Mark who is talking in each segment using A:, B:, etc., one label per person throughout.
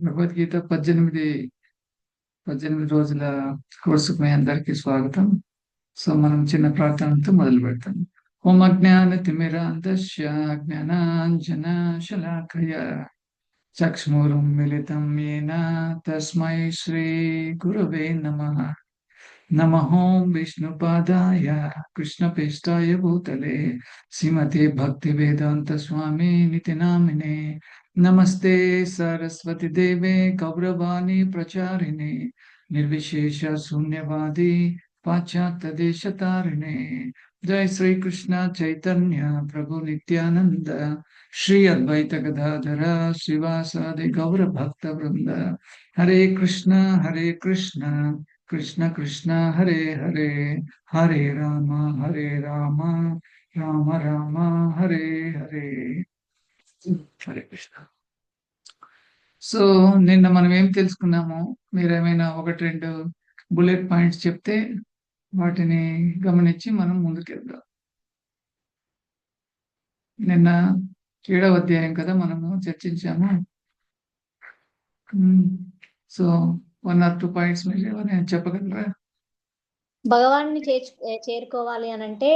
A: భగవద్గీత 18 రోజుల కోర్సుకు మీ అందరికీ స్వాగతం. సో మనం చిన్న ప్రార్థనతో మొదలు పెడతాం. ఓం అజ్ఞాన తిమిరాంతస్య జ్ఞానాంజన శలాకయ చక్షురున్మిళితం येन తస్మై శ్రీ గురవే నమః. నమః విష్ణుపాదాయ కృష్ణపృష్ఠాయ భూతలే శ్రీమతే భక్తివేదాంత స్వామి నితి నామినే. నమస్తే సరస్వతి దేవే గౌరవాణి ప్రచారిణే నిర్విశేష శూన్యవాది పాశ్చాత్య దేశతారిణే. జై శ్రీ కృష్ణ చైతన్య ప్రభు నిత్యానంద శ్రీ అద్వైత గదాధర శ్రీవాసాది గౌర భక్త వృంద. హరే కృష్ణ కృష్ణ కృష్ణ హరే హరే, హరే రామ రామ రామ హరే హరే. హరే కృష్ణ. సో నిన్న మనం ఏం తెలుసుకున్నాము? మీరేమైనా ఒకటి రెండు బుల్లెట్ పాయింట్స్ చెప్తే వాటిని గమనించి మనం ముందుకెళ్దాం. నిన్న 7వ అధ్యాయం కదా మనము చర్చించాము. సో 1 or 2 పాయింట్స్ మీరు ఎవరైనా చెప్పగలరా?
B: భగవాన్ని చేరుకోవాలి అని అంటే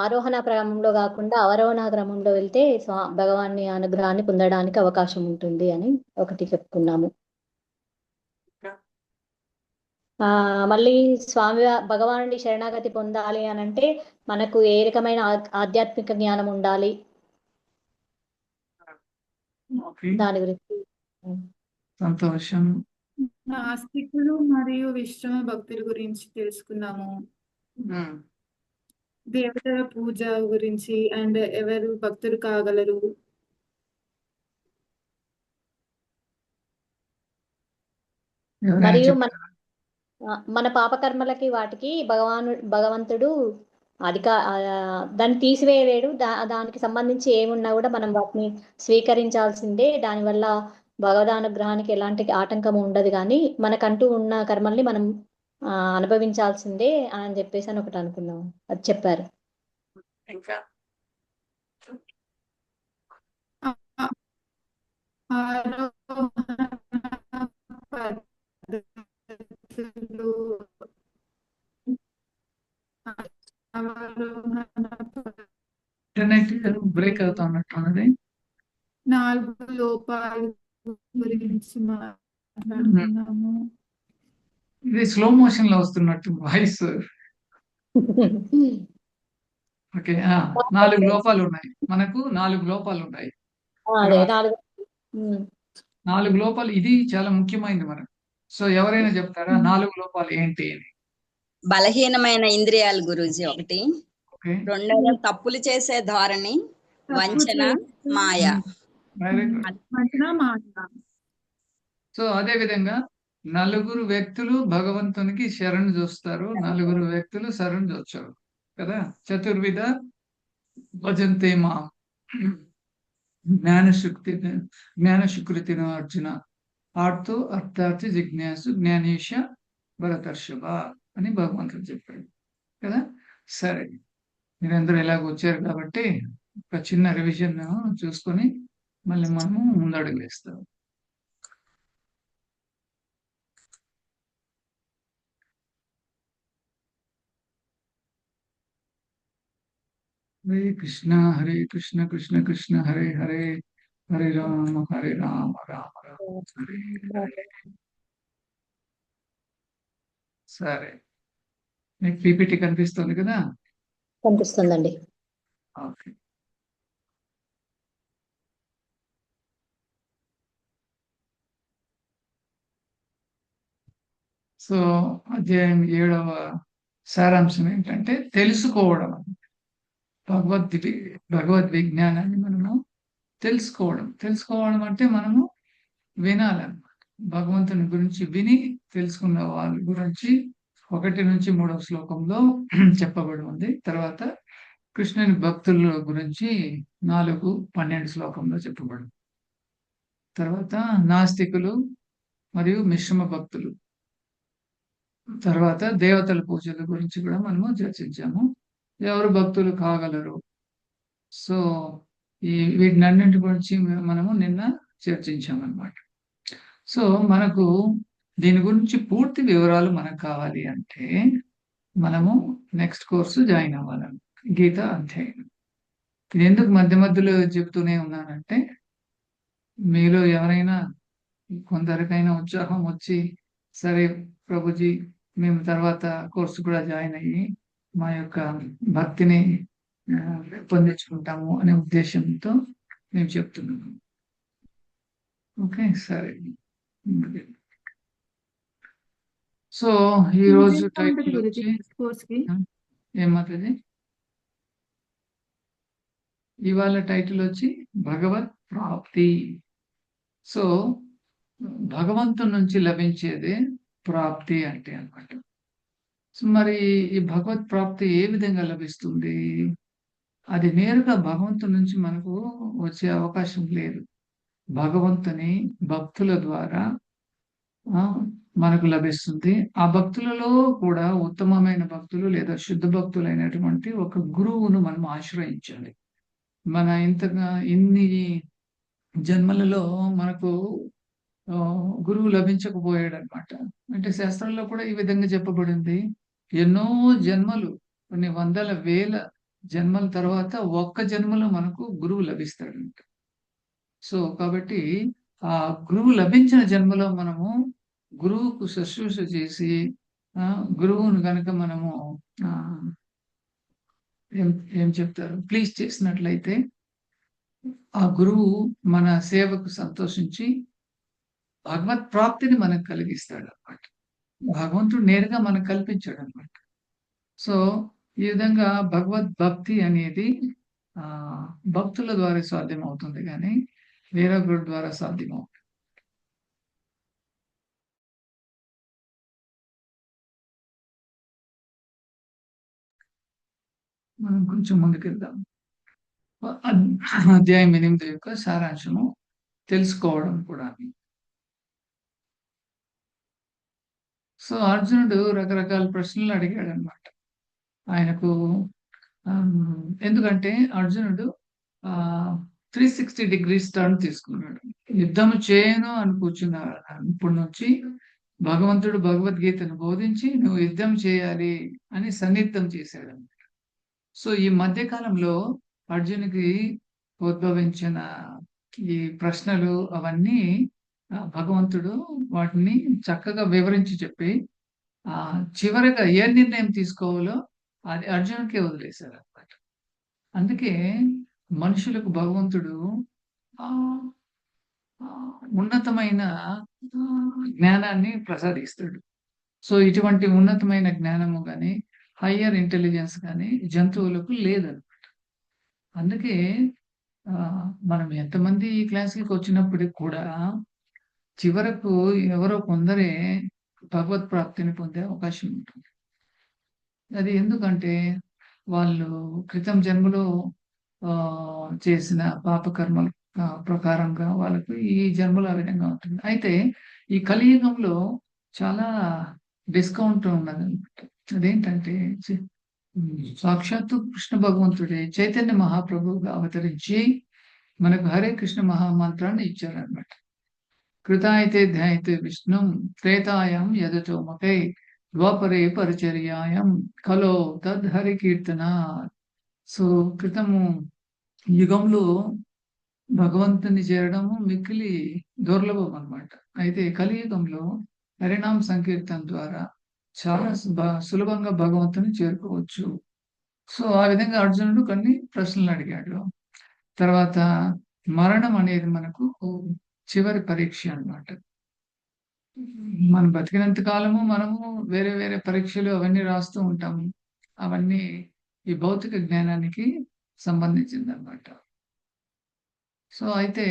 B: ఆరోహణ క్రమంలో కాకుండా అవరోహణ క్రమంలో వెళ్తే భగవాన్ని అనుగ్రహాన్ని పొందడానికి అవకాశం ఉంటుంది అని ఒకటి చెప్పుకున్నాము. మళ్ళీ స్వామి భగవానుడి శరణాగతి పొందాలి అని అంటే మనకు ఏ రకమైన ఆధ్యాత్మిక జ్ఞానం ఉండాలి దాని గురించి
A: సంతోషం.
C: నాస్తికులు మరియు విశ్రమ భక్తుల గురించి తెలుసుకున్నాము. దేవతల పూజ గురించి అండ్ ఎవరు భక్తులు కాగలరు.
B: మరియు మన పాపకర్మలకి వాటికి భగవంతుడు దాన్ని తీసివేయలేడు. దానికి సంబంధించి ఏమున్నా కూడా మనం వాటిని స్వీకరించాల్సిందే. దానివల్ల భగవదానుగ్రహానికి ఎలాంటి ఆటంకం ఉండదు, కానీ మనకంటూ ఉన్న కర్మల్ని మనం అనుభవించాల్సిందే అని చెప్పేసి అని ఒకటి అనుకున్నాం. అది చెప్పారు.
A: ఇంకా ఇంటర్నెట్ బ్రేక్ అవుతా ఉన్నట్టున్నది.
C: 4 లోపాల గురించి మాట్లాడుతున్నాము.
A: ఇది స్లో మోషన్ లో వస్తున్నట్టు వాయిస్. ఓకే, 4 లోపాలు ఉన్నాయి. మనకు 4 లోపాలు ఉన్నాయి. 4 లోపాలు, ఇది చాలా ముఖ్యమైనది మనకు. సో ఎవరైనా చెప్తారా 4 లోపాలు ఏంటి అని?
D: బలహీనమైన ఇంద్రియాలు గురూజీ ఒకటి. రెండోది తప్పులు చేసే ధోరణి, వంచన, మాయ.
A: సో అదే విధంగా 4 వ్యక్తులు భగవంతునికి శరణు చూస్తారు, 4 వ్యక్తులు శరణు చూస్తారు కదా. చతుర్విధ భజంతే మా జ్ఞానశుకృతిన అర్జున ఆర్తో అర్థార్థి జిజ్ఞాసు జ్ఞానేశ భరతర్షభ అని భగవంతుడు చెప్పాడు కదా. సరే, మీరందరూ ఎలాగ వచ్చారు కాబట్టి ఒక చిన్న రివిజన్ చూసుకొని మళ్ళీ మనము ముందడుగు వేస్తాం. హరే కృష్ణ కృష్ణ కృష్ణ హరే హరే, హరే రామ రామ రామ హరే హరే. సరే, మీకు పీపీటీ కనిపిస్తుంది కదా?
B: కనిపిస్తుందండి.
A: ఓకే. సో అధ్యాయం 7వ సారాంశం ఏంటంటే తెలుసుకోవడం. భగవద్ విజ్ఞానాన్ని మనము తెలుసుకోవడం అంటే మనము వినాలన్నమాట. భగవంతుని గురించి విని తెలుసుకున్న వాళ్ళ గురించి 1 నుంచి 3వ శ్లోకంలో చెప్పబడి ఉంది. తర్వాత కృష్ణుని భక్తుల గురించి 4-12 శ్లోకంలో చెప్పబడి, తర్వాత నాస్తికులు మరియు మిశ్రమ భక్తులు, తర్వాత దేవతల పూజల గురించి కూడా మనము చర్చించాము. ఎవరు భక్తులు కాగలరు. సో వీటినన్నింటి గురించి మనము నిన్న చర్చించామన్నమాట. సో మనకు దీని గురించి పూర్తి వివరాలు మనకు కావాలి అంటే మనము నెక్స్ట్ కోర్సు జాయిన్ అవ్వాలి, గీత అధ్యయనం. ఇది ఎందుకు మధ్య మధ్యలో చెప్తూనే ఉన్నానంటే, మీలో ఎవరైనా కొందరికైనా ఉత్సాహం వచ్చి, సరే ప్రభుజీ మేము తర్వాత కోర్సు కూడా జాయిన్ అయ్యి మా యొక్క భక్తిని పొందించుకుంటాము అనే ఉద్దేశంతో మేము చెప్తున్నాము. ఓకే, సరే. సో ఈ రోజు టైటిల్ వచ్చి
C: కోర్స్ కి
A: ఏమవుతుంది, ఇవాళ టైటిల్ వచ్చి భగవత్ ప్రాప్తి. సో భగవంతుని నుంచి లభించేది ప్రాప్తి అంటే అన్నమాట. సో మరి ఈ భగవత్ ప్రాప్తి ఏ విధంగా లభిస్తుంది? అది నేరుగా భగవంతుని నుంచి మనకు వచ్చే అవకాశం లేదు. భగవంతుని భక్తుల ద్వారా మనకు లభిస్తుంది. ఆ భక్తులలో కూడా ఉత్తమమైన భక్తులు లేదా శుద్ధ భక్తులైనటువంటి ఒక గురువును మనం ఆశ్రయించాలి. మన ఇన్ని జన్మలలో మనకు గురువు లభించకపోయాడు అనమాట. అంటే శాస్త్రంలో కూడా ఈ విధంగా చెప్పబడింది. ఎన్నో జన్మలు, కొన్ని వందల వేల జన్మల తర్వాత ఒక్క జన్మలో మనకు గురువు లభిస్తాడంట. సో కాబట్టి ఆ గురువు లభించిన జన్మలో మనము గురువుకు శుశ్రూష చేసి గురువును కనుక మనము ఏం చెప్తారు ప్లీజ్ చేసినట్లయితే ఆ గురువు మన సేవకు సంతోషించి భగవత్ ప్రాప్తిని మనకు కలిగిస్తాడు అనమాట. భగవంతుడు నేరుగా మనకు కల్పించాడు అనమాట. సో ఈ విధంగా భగవద్ భక్తి అనేది భక్తుల ద్వారా సాధ్యం అవుతుంది, కానీ వేరొకరి ద్వారా సాధ్యం అవుతుంది. మనం కొంచెం ముందుకెళ్దాం. అధ్యాయం 8 యొక్క సారాంశము తెలుసుకోవడం కూడా. సో అర్జునుడు రకరకాల ప్రశ్నలు అడిగాడు అనమాట ఆయనకు. ఎందుకంటే అర్జునుడు 360 degrees టర్న్ తీసుకున్నాడు. యుద్ధం చేయను అని కూర్చున్నాడు. ఇప్పటి నుంచి భగవంతుడు భగవద్గీతను బోధించి నువ్వు యుద్ధం చేయాలి అని సన్నిహితం చేశాడు. సో ఈ మధ్య కాలంలో అర్జునుడికి ఉద్భవించిన ఈ ప్రశ్నలు అవన్నీ భగవంతుడు వాటిని చక్కగా వివరించి చెప్పి చివరిగా ఏ నిర్ణయం తీసుకోవాలో అది అర్జునుడికే వదిలేశారు అన్నమాట. అందుకే మనుషులకు భగవంతుడు ఉన్నతమైన జ్ఞానాన్ని ప్రసాదిస్తాడు. సో ఇటువంటి ఉన్నతమైన జ్ఞానము కానీ హయ్యర్ ఇంటెలిజెన్స్ కానీ జంతువులకు లేదన్నమాట. అందుకే మనం ఎంతమంది ఈ క్లాసులకు వచ్చినప్పటికి కూడా చివరకు ఎవరో కొందరే భగవత్ ప్రాప్తిని పొందే అవకాశం ఉంటుంది. అది ఎందుకంటే వాళ్ళు క్రితం జన్మలో చేసిన పాపకర్మల ప్రకారంగా వాళ్ళకు ఈ జన్మలో ఆ విధంగా ఉంటుంది. అయితే ఈ కలియుగంలో చాలా డిస్కౌంట్ ఉన్నది అనమాట. అదేంటంటే సాక్షాత్తు కృష్ణ భగవంతుడే చైతన్య మహాప్రభువుగా అవతరించి మనకు హరే కృష్ణ మహామంత్రాన్ని ఇచ్చారనమాట. కృతాయితే ధ్యాయితే విష్ణు త్రేతాయం యదతోమకై ద్వాపరే పరిచర్యాయం కలో తద్ హరి కీర్తన. సో క్రితము యుగంలో భగవంతుని చేరడము మిక్కిలి దుర్లభం అనమాట. అయితే కలియుగంలో హరినామ సంకీర్తన ద్వారా చాలా సులభంగా భగవంతుని చేరుకోవచ్చు. సో ఆ విధంగా అర్జునుడు కొన్ని ప్రశ్నలు అడిగాడు. తర్వాత మరణం అనేది మనకు చివరి పరీక్ష అన్నమాట. మనం బతికినంత కాలము మనము వేరే వేరే పరీక్షలు అవన్నీ రాస్తూ ఉంటాము. అవన్నీ ఈ భౌతిక జ్ఞానానికి సంబంధించింది అన్నమాట. సో అయితే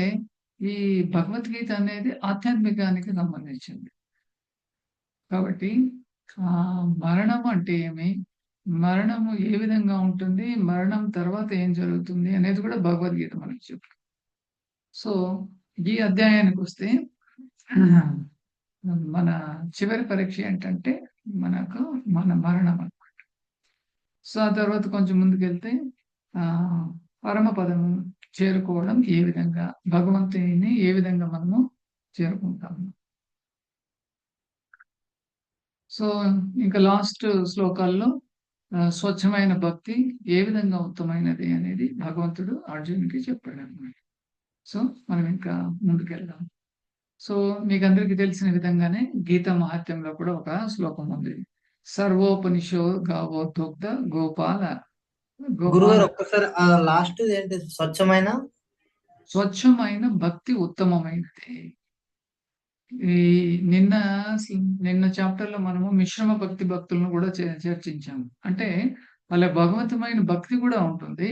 A: ఈ భగవద్గీత అనేది ఆధ్యాత్మికానికి సంబంధించింది. కాబట్టి మరణం అంటే ఏమి, మరణము ఏ విధంగా ఉంటుంది, మరణం తర్వాత ఏం జరుగుతుంది అనేది కూడా భగవద్గీత మనకి చెప్తుంది. సో ఈ అధ్యాయానికి వస్తే మన చివరి పరీక్ష ఏంటంటే మనకు మన మరణం అన్నమాట. సో ఆ తర్వాత కొంచెం ముందుకెళ్తే పరమపదము చేరుకోవడం ఏ విధంగా, భగవంతుని ఏ విధంగా మనము చేరుకుంటాము. సో ఇంకా లాస్ట్ శ్లోకాల్లో స్వచ్ఛమైన భక్తి ఏ విధంగా ఉత్తమైనది అనేది భగవంతుడు అర్జునుడికి చెప్పాడు అన్నమాట. సో మనం ఇంకా ముందుకెళ్దాం. సో మీకు అందరికీ తెలిసిన విధంగానే గీతా మహాత్మ్యంలో కూడా ఒక శ్లోకం ఉంది. సర్వోపనిషో గావో దుగ్ధ గోపాల
E: గురుగారు
A: గోపాల
E: ఒక్కసారి ఆ లాస్ట్ ఏంటి?
A: స్వచ్ఛమైన భక్తి ఉత్తమమైనది. ఈ నిన్న నిన్న చాప్టర్ లో మనము మిశ్రమ భక్తులను కూడా చర్చించాము. అంటే వాళ్ళ భగవంతమైన భక్తి కూడా ఉంటుంది,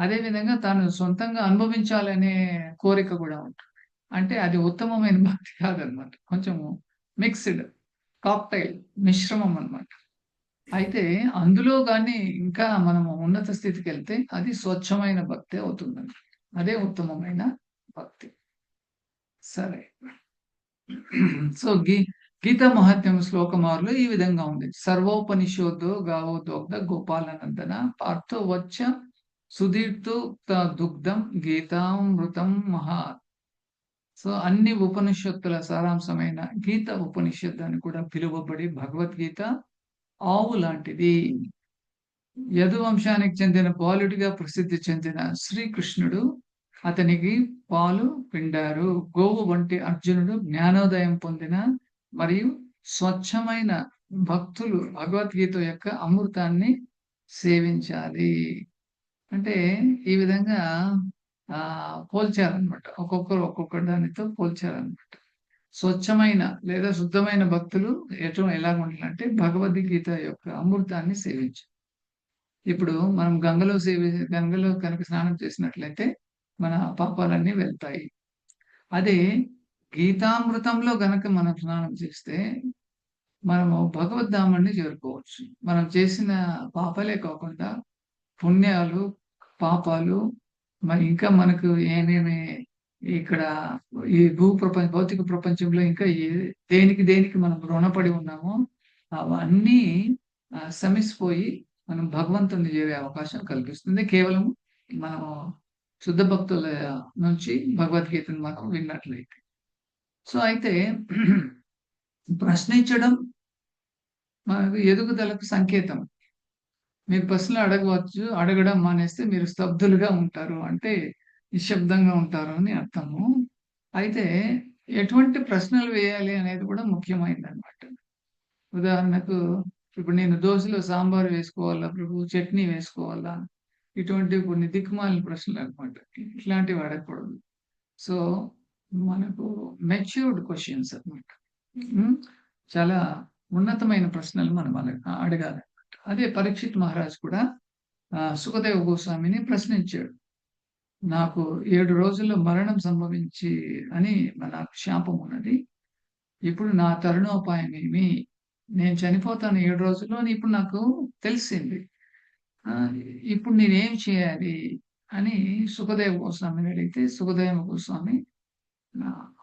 A: అదే విధంగా తాను సొంతంగా అనుభవించాలనే కోరిక కూడా ఉంటుంది. అంటే అది ఉత్తమమైన భక్తి కాదనమాట, కొంచెం మిక్స్డ్ కాక్టైల్, మిశ్రమం అన్నమాట. అయితే అందులో కానీ ఇంకా మనము ఉన్నత స్థితికి వెళ్తే అది స్వచ్ఛమైన భక్తి అవుతుంది, అదే ఉత్తమమైన భక్తి. సరే, సో గీతా మహాత్మ్యం శ్లోకమారులో ఈ విధంగా ఉంది. సర్వోపనిషోదో గావో దోగ్ధ గోపాలనందన పార్థో వచ్చ సుదీర్తోక్త దుగ్ధం గీతామృతం మహా. సో అన్ని ఉపనిషత్తుల సారాంశమైన గీత ఉపనిషత్తు అని కూడా పిలువబడి భగవద్గీత ఆవు లాంటిది. యదువంశానికి చెందిన బాలుడిగా ప్రసిద్ధి చెందిన శ్రీకృష్ణుడు అతనికి పాలు పిండారు. గోవు వంటి అర్జునుడు జ్ఞానోదయం పొందిన మరియు స్వచ్ఛమైన భక్తులు భగవద్గీత యొక్క అమృతాన్ని సేవించాలి. అంటే ఈ విధంగా పోల్చారనమాట, ఒక్కొక్కరు ఒక్కొక్క దానితో పోల్చారనమాట. స్వచ్ఛమైన లేదా శుద్ధమైన భక్తులు ఎలా ఉండాలంటే భగవద్గీత యొక్క అమృతాన్ని సేవించాలి. ఇప్పుడు మనం గంగలో కనుక స్నానం చేసినట్లయితే మన పాపాలన్నీ వెళ్తాయి. అదే గీతామృతంలో గనక మనం స్నానం చేస్తే మనము భగవద్ధామాన్ని చేరుకోవచ్చు. మనం చేసిన పాపాలే కాకుండా పుణ్యాలు, పాపాలు, మరి ఇంకా మనకు ఏమేమి ఇక్కడ ఈ భౌతిక ప్రపంచంలో ఇంకా దేనికి మనం రుణపడి ఉన్నామో అవన్నీ శమిసిపోయి మనం భగవంతుని చేరే అవకాశం కల్పిస్తుంది, కేవలం మనం శుద్ధ భక్తుల నుంచి భగవద్గీతను మనం విన్నట్లయితే. సో అయితే ప్రశ్నించడం మనకు ఎదుగుదలకు సంకేతం. మీరు ప్రశ్నలు అడగడం మానేస్తే మీరు స్తబ్దులుగా ఉంటారు, అంటే నిశ్శబ్దంగా ఉంటారు అని అర్థము. అయితే ఎటువంటి ప్రశ్నలు వేయాలి అనేది కూడా ముఖ్యమైనది అనమాట. ఉదాహరణకు ఇప్పుడు నేను దోశలో సాంబార్ వేసుకోవాలా ప్రభు, చట్నీ వేసుకోవాలా, ఇటువంటి కొన్ని దిక్కుమాలిన ప్రశ్నలు అనమాట. ఇట్లాంటివి అడగకూడదు. సో మనకు మెచ్యూర్డ్ క్వశ్చన్స్ అనమాట, చాలా ఉన్నతమైన ప్రశ్నలు మనం అడగాలి. అదే పరీక్షిత్ మహారాజ్ కూడా సుఖదేవ గోస్వామిని ప్రశ్నించాడు. నాకు 7 రోజుల్లో మరణం సంభవించి అని నాకు శాపం ఉన్నది, ఇప్పుడు నా తరుణోపాయం ఏమి? నేను చనిపోతాను 7 రోజుల్లో అని ఇప్పుడు నాకు తెలిసింది, ఇప్పుడు నేనేం చేయాలి అని సుఖదేవ గోస్వామిని అడిగితే సుఖదేవ గోస్వామి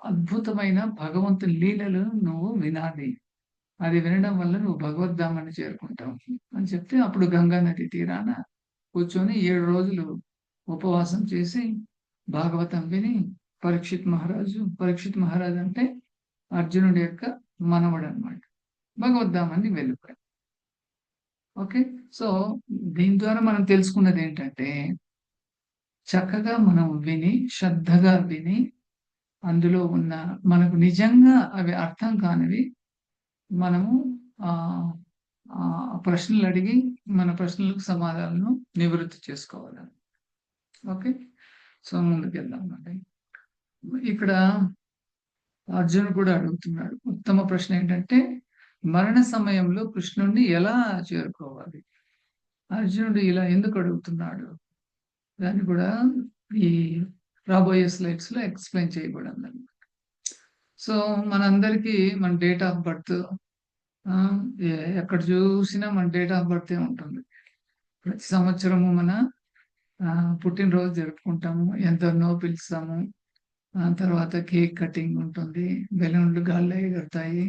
A: అద్భుతమైన భగవంతుని లీలలు నువ్వు వినాలి, అది వినడం వల్ల నువ్వు భగవద్ధామాన్ని చేరుకుంటావు అని చెప్తే అప్పుడు గంగా నది తీరాన కూర్చొని 7 రోజులు ఉపవాసం చేసి భాగవతం విని పరీక్షిత్ మహారాజు అంటే అర్జునుడి యొక్క మనవడు అనమాట, భగవద్ధామాన్ని వెళ్ళిపోయాడు. ఓకే, సో దీని ద్వారా మనం తెలుసుకున్నది ఏంటంటే చక్కగా మనం విని శ్రద్ధగా విని అందులో ఉన్న మనకు నిజంగా అవి అర్థం కానివి మనము ప్రశ్నలు అడిగి మన ప్రశ్నలకు సమాధానాలను నివృత్తి చేసుకోవాలి. ఓకే, సో ముందుకెళ్దాం. ఇక్కడ అర్జునుడు కూడా అడుగుతున్నాడు ఉత్తమ ప్రశ్న ఏంటంటే మరణ సమయంలో కృష్ణుడిని ఎలా చేరుకోవాలి? అర్జునుడు ఇలా ఎందుకు అడుగుతున్నాడు దాన్ని కూడా ఈ రాబోయే స్లైడ్స్ లో ఎక్స్ప్లెయిన్ చేయబడింది అనమాట. సో మనందరికీ మన డేట్ ఆఫ్ బర్త్ ఎక్కడ చూసినా మన డేట్ ఆఫ్ బర్త్ ఉంటుంది. ప్రతి సంవత్సరము మన పుట్టినరోజు జరుపుకుంటాము, ఎంతనో పిలుస్తాము, తర్వాత కేక్ కటింగ్ ఉంటుంది, బెలూన్లు గాల్లో ఎగురుతాయి,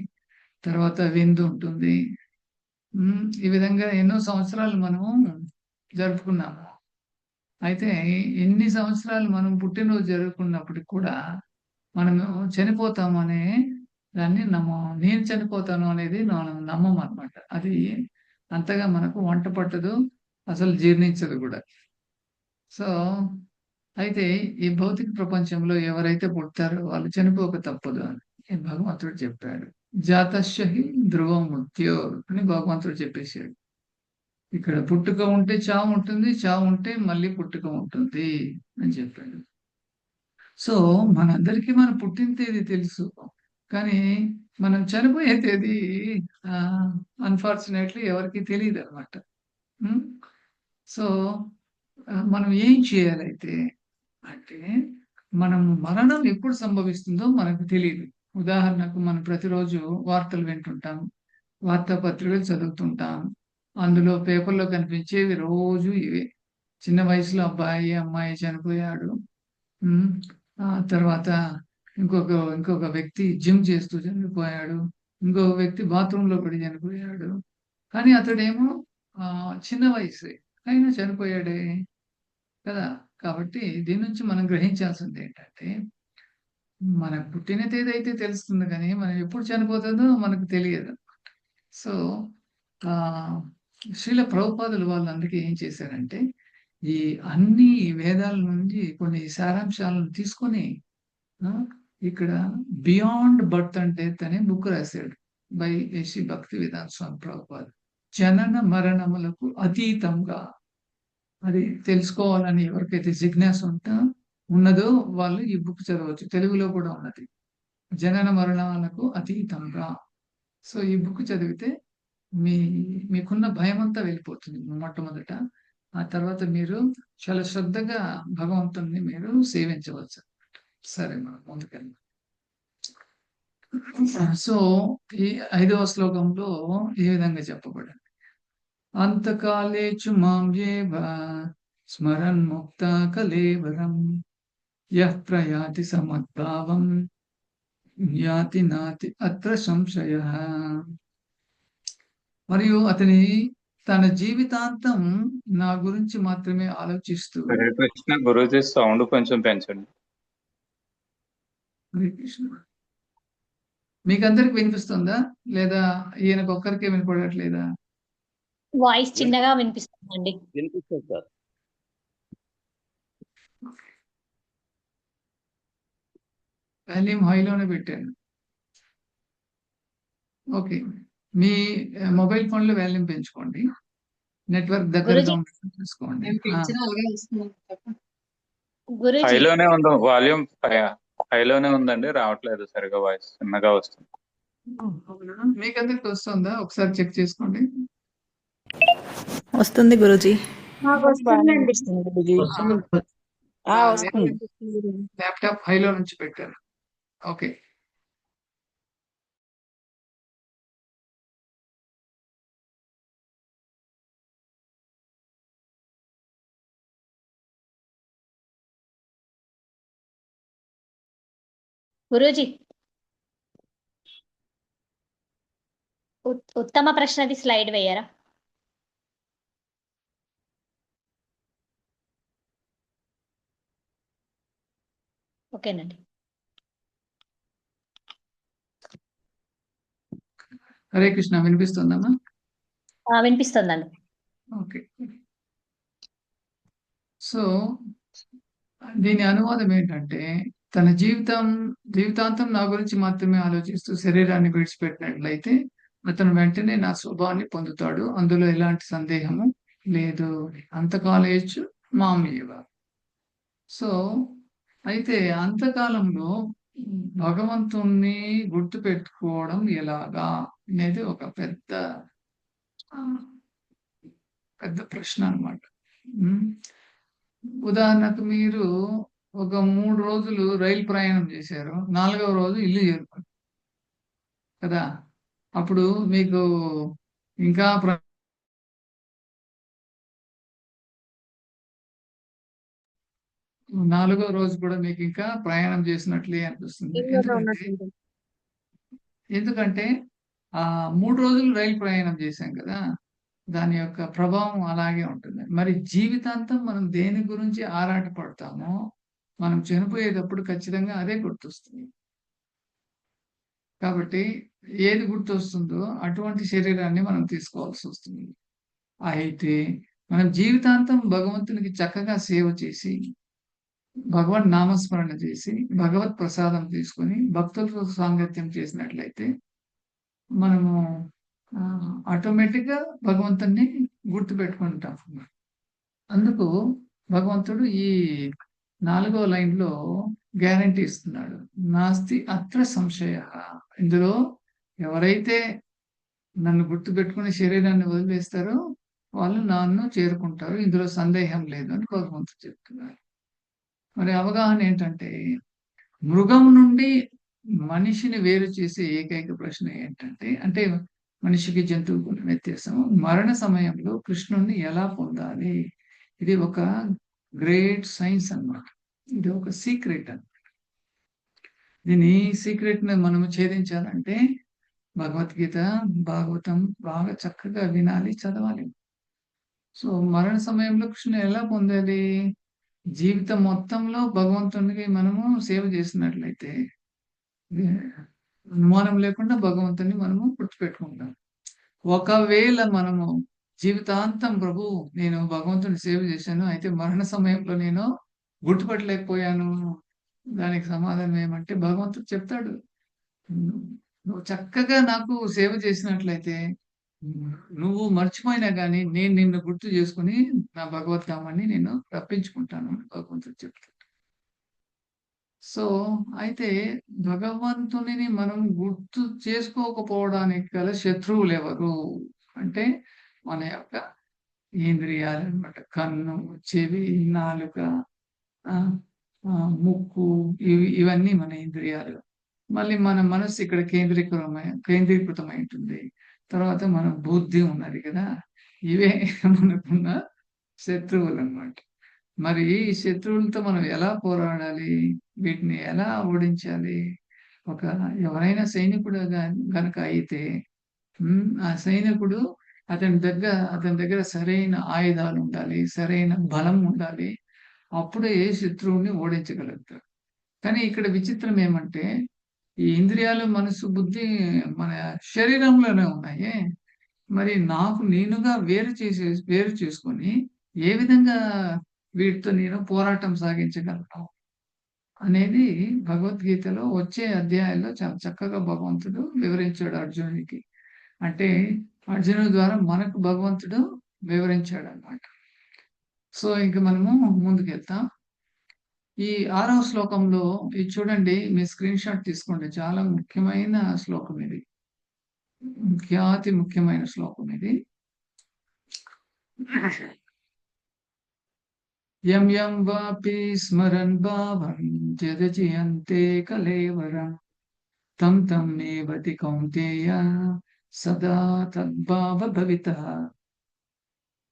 A: తర్వాత విందు ఉంటుంది. ఈ విధంగా ఎన్నో సంవత్సరాలు మనము జరుపుకున్నాము. అయితే ఎన్ని సంవత్సరాలు మనం పుట్టినరోజు జరుపుకున్నప్పటికి కూడా మనము చనిపోతామనే దాన్ని నేను చనిపోతాను అనేది మనం నమ్మం అనమాట. అది అంతగా మనకు వంట పట్టదు, అసలు జీర్ణించదు కూడా. సో అయితే ఈ భౌతిక ప్రపంచంలో ఎవరైతే పుడతారో వాళ్ళు చనిపోక తప్పదు అని భగవంతుడు చెప్పాడు. జాతస్య హి ధ్రువం మృత్యో అని భగవంతుడు చెప్పేశాడు. ఇక్కడ పుట్టుక ఉంటే చావు ఉంటుంది, చావు ఉంటే మళ్ళీ పుట్టుక ఉంటుంది అని చెప్పాడు. సో మనందరికీ మన పుట్టిన తేదీ తెలుసు, కానీ మనం చనిపోయే తేదీ అన్ఫార్చునేట్లీ ఎవరికి తెలియదు అనమాట. సో మనం ఏం చేయాలైతే అంటే, మనం మరణం ఎప్పుడు సంభవిస్తుందో మనకు తెలియదు. ఉదాహరణకు మనం ప్రతిరోజు వార్తలు వింటుంటాం, వార్తాపత్రికలు చదువుతుంటాం. అందులో పేపర్లో కనిపించేవి రోజు ఇవే. చిన్న వయసులో అబ్బాయి అమ్మాయి చనిపోయాడు, ఆ తర్వాత ఇంకొక వ్యక్తి జిమ్ చేస్తూ చనిపోయాడు, ఇంకొక వ్యక్తి బాత్రూమ్ లో పడి చనిపోయాడు. కానీ అతడేమో చిన్న వయసు అయినా చనిపోయాడే కదా. కాబట్టి దీని నుంచి మనం గ్రహించాల్సింది ఏంటంటే, మనకు పుట్టిన తేదీ అయితే తెలుస్తుంది, కానీ మనం ఎప్పుడు చనిపోతుందో మనకు తెలియదు. సో ఆ శ్రీల ప్రభుపాదులు వాళ్ళు అందుకే ఏం చేశారంటే, ఈ అన్ని వేదాల నుంచి కొన్ని సారాంశాలను తీసుకొని ఇక్కడ బియాండ్ బర్త్ అండ్ డెత్ అనే బుక్ రాశాడు బై శ్రీ భక్తి వేదాంత స్వామి ప్రభుపాద. జనన మరణములకు అతీతంగా, అది తెలుసుకోవాలని ఎవరికైతే జిజ్ఞాస ఉన్నదో వాళ్ళు ఈ బుక్ చదవచ్చు. తెలుగులో కూడా ఉన్నది, జనన మరణాలకు అతీతంగా. సో ఈ బుక్ చదివితే మీకున్న భయం అంతా వెళ్ళిపోతుంది మొట్టమొదట. ఆ తర్వాత మీరు చాలా శ్రద్ధగా భగవంతుణ్ణి మీరు సేవించవచ్చు. సరే, మనం ముందుకెళ్దాం. సో ఈ 5వ శ్లోకంలో ఏ విధంగా చెప్పబడింది? అంతకాలేచు మాం ఏవ స్మరన్ ముక్త కలేవరం యః ప్రయాతి సమద్భావం యాతి నాతి అత్ర సంశయః. మరియు అతని తన జీవితాంతం నా గురించి మాత్రమే ఆలోచిస్తూ.
F: హరే కృష్ణ గురూజీ, సౌండ్ కొంచెం పెంచండి.
A: హరే కృష్ణ. మీకందరికి వినిపిస్తుందా లేదా ఈయనకు ఒక్కరికే వినపడట్లేదా?
B: వాయిస్ చిన్నగా వినిపిస్తుందండి.
G: వినిపిస్తుంది సార్.
A: వాల్యూమ్ హైలోనే పెట్టాను. ఓకే, మీ మొబైల్ ఫోన్ లో వాల్యూమ్ పెంచుకోండి, నెట్వర్క్ దగ్గరగా చూసుకోండి.
B: గురూజీ
F: హైలోనే ఉంది, వాల్యూమ్ హైలోనే ఉందండి, రావట్లేదు సరిగా, వాయిస్ చిన్నగా వస్తుంది.
A: మీకందరికి వస్తుందా? ఒకసారి చెక్ చేసుకోండి.
H: వస్తుంది గురూజీ.
A: ల్యాప్టాప్ హైలో నుంచి పెట్టారు. ఓకే,
B: గురూజీ ఉత్తమ ప్రశ్నది స్లైడ్ వేయరా? ఓకేనండి.
A: హరే కృష్ణ. వినిపిస్తుందమ్మా?
B: వినిపిస్తుందండి.
A: ఓకే, సో దీని అనువాదం ఏంటంటే, తన జీవితాంతం నా గురించి మాత్రమే ఆలోచిస్తూ శరీరాన్ని విడిచిపెట్టినట్లయితే అతను వెంటనే నా స్వభావాన్ని పొందుతాడు, అందులో ఎలాంటి సందేహము లేదు. అంతకాలేచు మామయ్యవ. సో అయితే అంతకాలంలో భగవంతుణ్ణి గుర్తు పెట్టుకోవడం ఎలాగా అనేది ఒక పెద్ద ప్రశ్న అన్నమాట. ఉదాహరణకు మీరు ఒక 3 రోజులు రైలు ప్రయాణం చేశారు, 4వ రోజు ఇల్లు చేరుకోండి కదా. అప్పుడు మీకు ఇంకా 4వ రోజు కూడా మీకు ఇంకా ప్రయాణం చేసినట్లే అనిపిస్తుంది. ఎందుకంటే 3 రోజులు రైలు ప్రయాణం చేశాం కదా, దాని యొక్క ప్రభావం అలాగే ఉంటుంది. మరి జీవితాంతం మనం దేని గురించి ఆరాట పడతామో మనం చనిపోయేటప్పుడు ఖచ్చితంగా అదే గుర్తొస్తుంది కాబట్టి ఏది గుర్తొస్తుందో అటువంటి శరీరాన్ని మనం తీసుకోవాల్సి వస్తుంది. అయితే మనం జీవితాంతం భగవంతునికి చక్కగా సేవ చేసి, భగవన్ నామస్మరణ చేసి, భగవత్ ప్రసాదం తీసుకొని, భక్తులతో సాంగత్యం చేసినట్లయితే మనము ఆటోమేటిక్‌గా భగవంతుడిని గుర్తుపెట్టుకుంటాం. అందుకు భగవంతుడు ఈ 4వ లైన్‌లో గ్యారంటీ ఇస్తున్నాడు. నాస్తి అత్ర సంశయః. ఇందులో ఎవరైతే నన్ను గుర్తుపెట్టుకుని శరీరాన్ని వదిలేస్తారో వాళ్ళు నన్ను చేరుకుంటారు. ఇందులో సందేహం లేదు అని భగవంతుడు చెప్తున్నారు. మరి అవగాహన ఏంటంటే, మృగం నుండి మనిషిని వేరు చేసే ఏకైక ప్రశ్న ఏంటంటే, అంటే మనిషికి జంతువుకు ఉన్న వ్యత్యాసం, మరణ సమయంలో కృష్ణుడిని ఎలా పొందాలి? ఇది ఒక గ్రేట్ సైన్స్ అన్నమాట. ఇది ఒక సీక్రెట్ అన్నమాట. దీని సీక్రెట్‌ని మనము ఛేదించాలంటే భగవద్గీత, భాగవతం బాగా చక్కగా వినాలి, చదవాలి. సో, మరణ సమయంలో కృష్ణుని ఎలా పొందాలి? జీవితం మొత్తంలో భగవంతునికి మనము సేవ చేసినట్లయితే అనుమానం లేకుండా భగవంతుని మనము గుర్తుపెట్టుకుంటాం. ఒకవేళ మనము జీవితాంతం ప్రభు నేను భగవంతుని సేవ చేశాను. అయితే మరణ సమయంలో నేను గుర్తుపట్టలేకపోయాను. దానికి సమాధానం ఏమంటే భగవంతుడు చెప్తాడు. నువ్వు చక్కగా నాకు సేవ చేసినట్లయితే నువ్వు మర్చిపోయినా గానీ నేను నిన్ను గుర్తు చేసుకొని నా భగవద్ధామాన్ని నేను రప్పించుకుంటాను అని భగవంతుడు చెప్తాడు. సో, అయితే భగవంతునిని మనం గుర్తు చేసుకోకపోవడానికి గల శత్రువులెవరు? అంటే మన యొక్క ఇంద్రియాలన్నమాట. కన్ను, చెవి, నాలుక, ఆహ్, ముక్కు ఇవన్నీ మన ఇంద్రియాలు. మళ్ళీ మన మనస్సు ఇక్కడ కేంద్రీకృతమై ఉంటుంది. తర్వాత మన బుద్ధి ఉన్నది కదా! ఇవే మనకున్న శత్రువులన్నమాట. మరి ఈ శత్రువులతో మనం ఎలా పోరాడాలి? వీటిని ఎలా ఓడించాలి? ఎవరైనా సైనికుడు గనక అయితే ఆ సైనికుడు అతని దగ్గర సరైన ఆయుధాలు ఉండాలి. సరైన బలం ఉండాలి. అప్పుడే ఏ శత్రువుని ఓడించగలుగుతాడు. కానీ ఇక్కడ విచిత్రం ఏమంటే ఈ ఇంద్రియాలు, మనసు, బుద్ధి మన శరీరంలోనే ఉన్నాయే. మరి నాకు నేనుగా వేరు చేసుకొని ఏ విధంగా వీటితో నేను పోరాటం సాగించగలను అనేది భగవద్గీతలో వచ్చే అధ్యాయాల్లో చాలా చక్కగా భగవంతుడు వివరించాడు అర్జునుడికి. అంటే అర్జునుడి ద్వారా మనకు భగవంతుడు వివరించాడన్నమాట. సో, ఇంక మనము ముందుకెళ్తాం. ఈ 6వ శ్లోకంలో ఇది చూడండి, మీ స్క్రీన్ షాట్ తీసుకోండి. చాలా ముఖ్యమైన శ్లోకం ఇది. అతి ముఖ్యమైన శ్లోకం ఇది. యం యం వాపి స్మరన్ భావం జదజయంతే కలేవరం తం తం నేవతి కౌంతేయ సదా తద్భావ భవితః.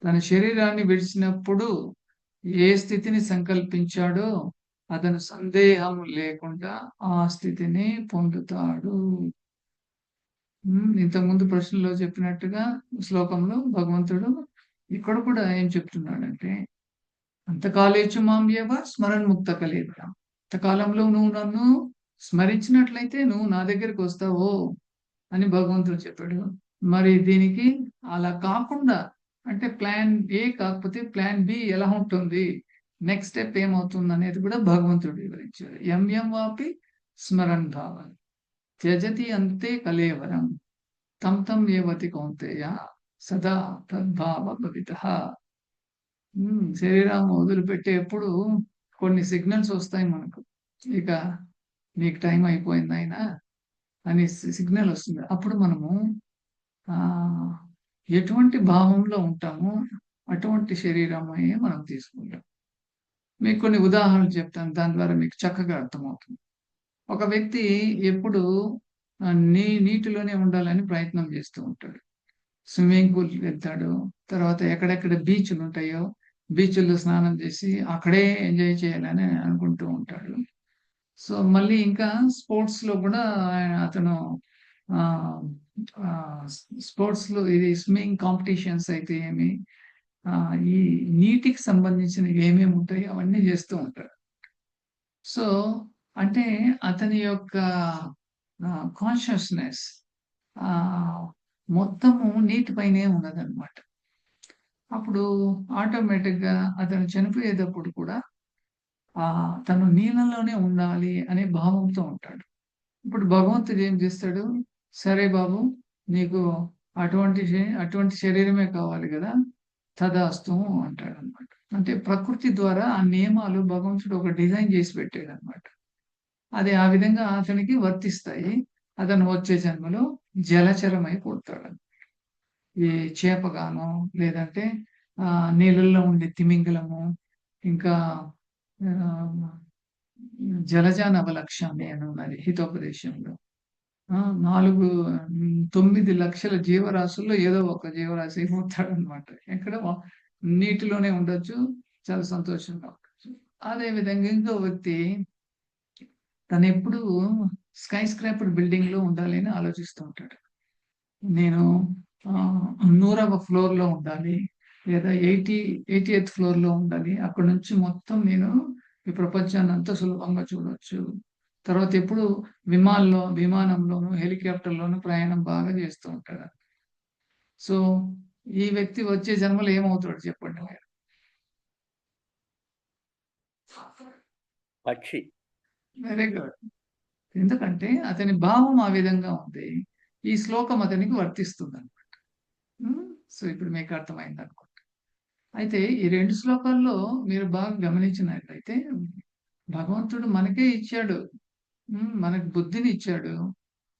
A: తన శరీరాన్ని విడిచినప్పుడు ఏ స్థితిని సంకల్పించాడో అతను సందేహం లేకుండా ఆ స్థితిని పొందుతాడు. ఇంతకుముందు ప్రశ్నలో చెప్పినట్టుగా శ్లోకంలో భగవంతుడు ఇక్కడ కూడా ఏం చెప్తున్నాడంటే, అంతకాలేచు మాంయేవ స్మరణ్ ముక్త కలేవరం. అంతకాలంలో నువ్వు నన్ను స్మరించినట్లయితే నువ్వు నా దగ్గరికి వస్తావో అని భగవంతుడు చెప్పాడు. మరి దీనికి అలా కాకుండా, అంటే ప్లాన్ ఏ కాకపోతే ప్లాన్ బి ఎలా ఉంటుంది, నెక్స్ట్ స్టెప్ ఏమవుతుంది అనేది కూడా భగవంతుడు వివరించాడు. యం యం వాపి స్మరన్ భావం త్యజతి అంతే కలేవరం తం తం ఏవతి కౌంతేయ సదా తద్భావ భవితః. శరీరం వదిలిపెట్టేప్పుడు కొన్ని సిగ్నల్స్ వస్తాయి మనకు. ఇక నీకు టైం అయిపోయింది ఆయన అని సిగ్నల్ వస్తుంది. అప్పుడు మనము ఎటువంటి భావంలో ఉంటామో అటువంటి శరీరమే మనం తీసుకుంటాం. మీకు కొన్ని ఉదాహరణలు చెప్తాను, దాని ద్వారా మీకు చక్కగా అర్థమవుతుంది. ఒక వ్యక్తి ఎప్పుడు నీటిలోనే ఉండాలని ప్రయత్నం చేస్తూ ఉంటాడు. స్విమ్మింగ్ పూల్కి వెళ్తాడు. తర్వాత ఎక్కడెక్కడ బీచ్లు ఉంటాయో బీచ్ల్లో స్నానం చేసి అక్కడే ఎంజాయ్ చేయాలని అనుకుంటూ ఉంటాడు. సో, మళ్ళీ ఇంకా స్పోర్ట్స్‌లో కూడా అతను స్పోర్ట్స్‌లో ఇది స్విమ్మింగ్ కాంపిటీషన్స్ అయితే ఏమి, ఈ నీటికి సంబంధించినవి ఏమేమి ఉంటాయో అవన్నీ చేస్తూ ఉంటాడు. సో, అంటే అతని యొక్క కాన్షియస్నెస్ మొత్తము నీటిపైనే ఉన్నదన్నమాట. అప్పుడు ఆటోమేటిక్ గా అతను చనిపోయేటప్పుడు కూడా తను నీళ్ళలోనే ఉండాలి అనే భావంతో ఉంటాడు. ఇప్పుడు భగవంతుడు ఏం చేస్తాడు, సరే బాబు నీకు అటువంటి శరీరమే కావాలి కదా, తదాస్తు అంటాడు అనమాట. అంటే ప్రకృతి ద్వారా ఆ నియమాలు భగవంతుడు ఒక డిజైన్ చేసి పెట్టాడు అనమాట. అది ఆ విధంగా అతనికి వర్తిస్తాయి. అతను వచ్చే జన్మలో జలచరమై పుడతాడు. ఈ చేపగాను, లేదంటే నీళ్ళల్లో ఉండే తిమింగలము, ఇంకా జలజాన అవలక్ష్యాన్ని అని ఉన్నది హితోపదేశంలో. 9 లక్షల జీవరాశుల్లో ఏదో ఒక జీవరాశి పుడతాడనమాట. ఎక్కడ నీటిలోనే ఉండొచ్చు, చాలా సంతోషంగా ఉండొచ్చు. అదే విధంగా ఇంకో వ్యక్తి తను ఎప్పుడు స్కై స్క్రాపర్ బిల్డింగ్ లో ఉండాలి అని ఆలోచిస్తూ ఉంటాడు. నేను 100వ ఫ్లోర్ లో ఉండాలి, లేదా 80th ఫ్లోర్ లో ఉండాలి. అక్కడ నుంచి మొత్తం నేను ఈ ప్రపంచాన్ని అంతా సులభంగా చూడొచ్చు. తర్వాత ఎప్పుడు విమానంలోను, హెలికాప్టర్లోను ప్రయాణం బాగా చేస్తూ ఉంటాడు. సో ఈ వ్యక్తి వచ్చే జన్మలో ఏమవుతాడు చెప్పండి మీరు?
G: పక్షి.
A: Very good. ఎందుకంటే అతని భావం ఆ విధంగా ఉంది. ఈ శ్లోకం అతనికి వర్తిస్తుంది అనమాట. సో ఇప్పుడు మీకు అర్థమైంది అనుకుంటా. అయితే ఈ 2 శ్లోకాల్లో మీరు బాగా గమనించినట్లయితే భగవంతుడు మనకే ఇచ్చాడు, మనకు బుద్ధిని ఇచ్చాడు,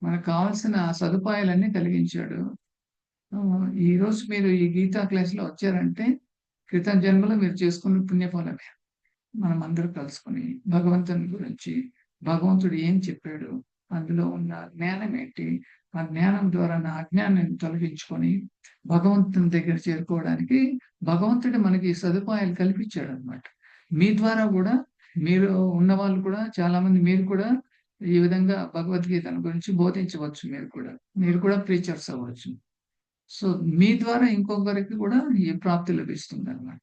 A: మనకు కావాల్సిన సదుపాయాలన్నీ కలిగించాడు. ఈ రోజు మీరు ఈ గీతా క్లాస్ లో వచ్చారంటే క్రితం జన్మలో మీరు చేసుకున్న పుణ్యఫలమే. మనం అందరూ కలుసుకుని భగవంతుని గురించి, భగవంతుడు ఏం చెప్పాడు, అందులో ఉన్న జ్ఞానం ఏంటి, ఆ జ్ఞానం ద్వారా నా అజ్ఞానాన్ని తొలగించుకొని భగవంతుని దగ్గర చేరుకోవడానికి భగవంతుడు మనకి సదుపాయాలు కల్పించాడు అనమాట. మీ ద్వారా కూడా మీరు ఉన్న వాళ్ళు కూడా చాలా మంది, మీరు కూడా ఈ విధంగా భగవద్గీతను గురించి బోధించవచ్చు. మీరు కూడా ప్రీచర్స్ అవ్వచ్చు. సో మీ ద్వారా ఇంకొకరికి కూడా ఈ ప్రాప్తి లభిస్తుంది అనమాట.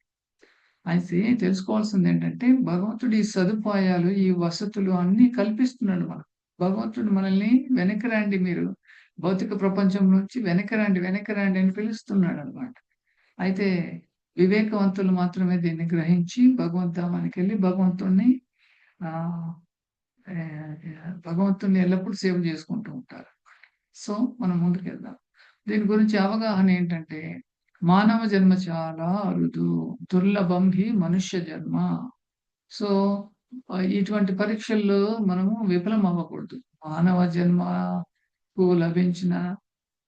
A: అయితే తెలుసుకోవాల్సింది ఏంటంటే భగవంతుడు ఈ సదుపాయాలు, ఈ వసతులు అన్ని కల్పిస్తున్నాడు మనకు. భగవంతుడు మనల్ని వెనక్కి రండి, మీరు భౌతిక ప్రపంచం నుంచి వెనక్కి రండి అని పిలుస్తున్నాడు అనమాట. అయితే వివేకవంతులు మాత్రమే దీన్ని గ్రహించి భగవంతామానికి వెళ్ళి భగవంతుని ఎల్లప్పుడూ సేవ చేసుకుంటూ ఉంటారు. సో మనం ముందుకెళ్దాం. దీని గురించి అవగాహన ఏంటంటే మానవ జన్మ చాలా అరుదు, దుర్లభం హి మనుష్య జన్మ. సో ఇటువంటి పరీక్షల్లో మనము విఫలం అవ్వకూడదు. మానవ జన్మకు లభించిన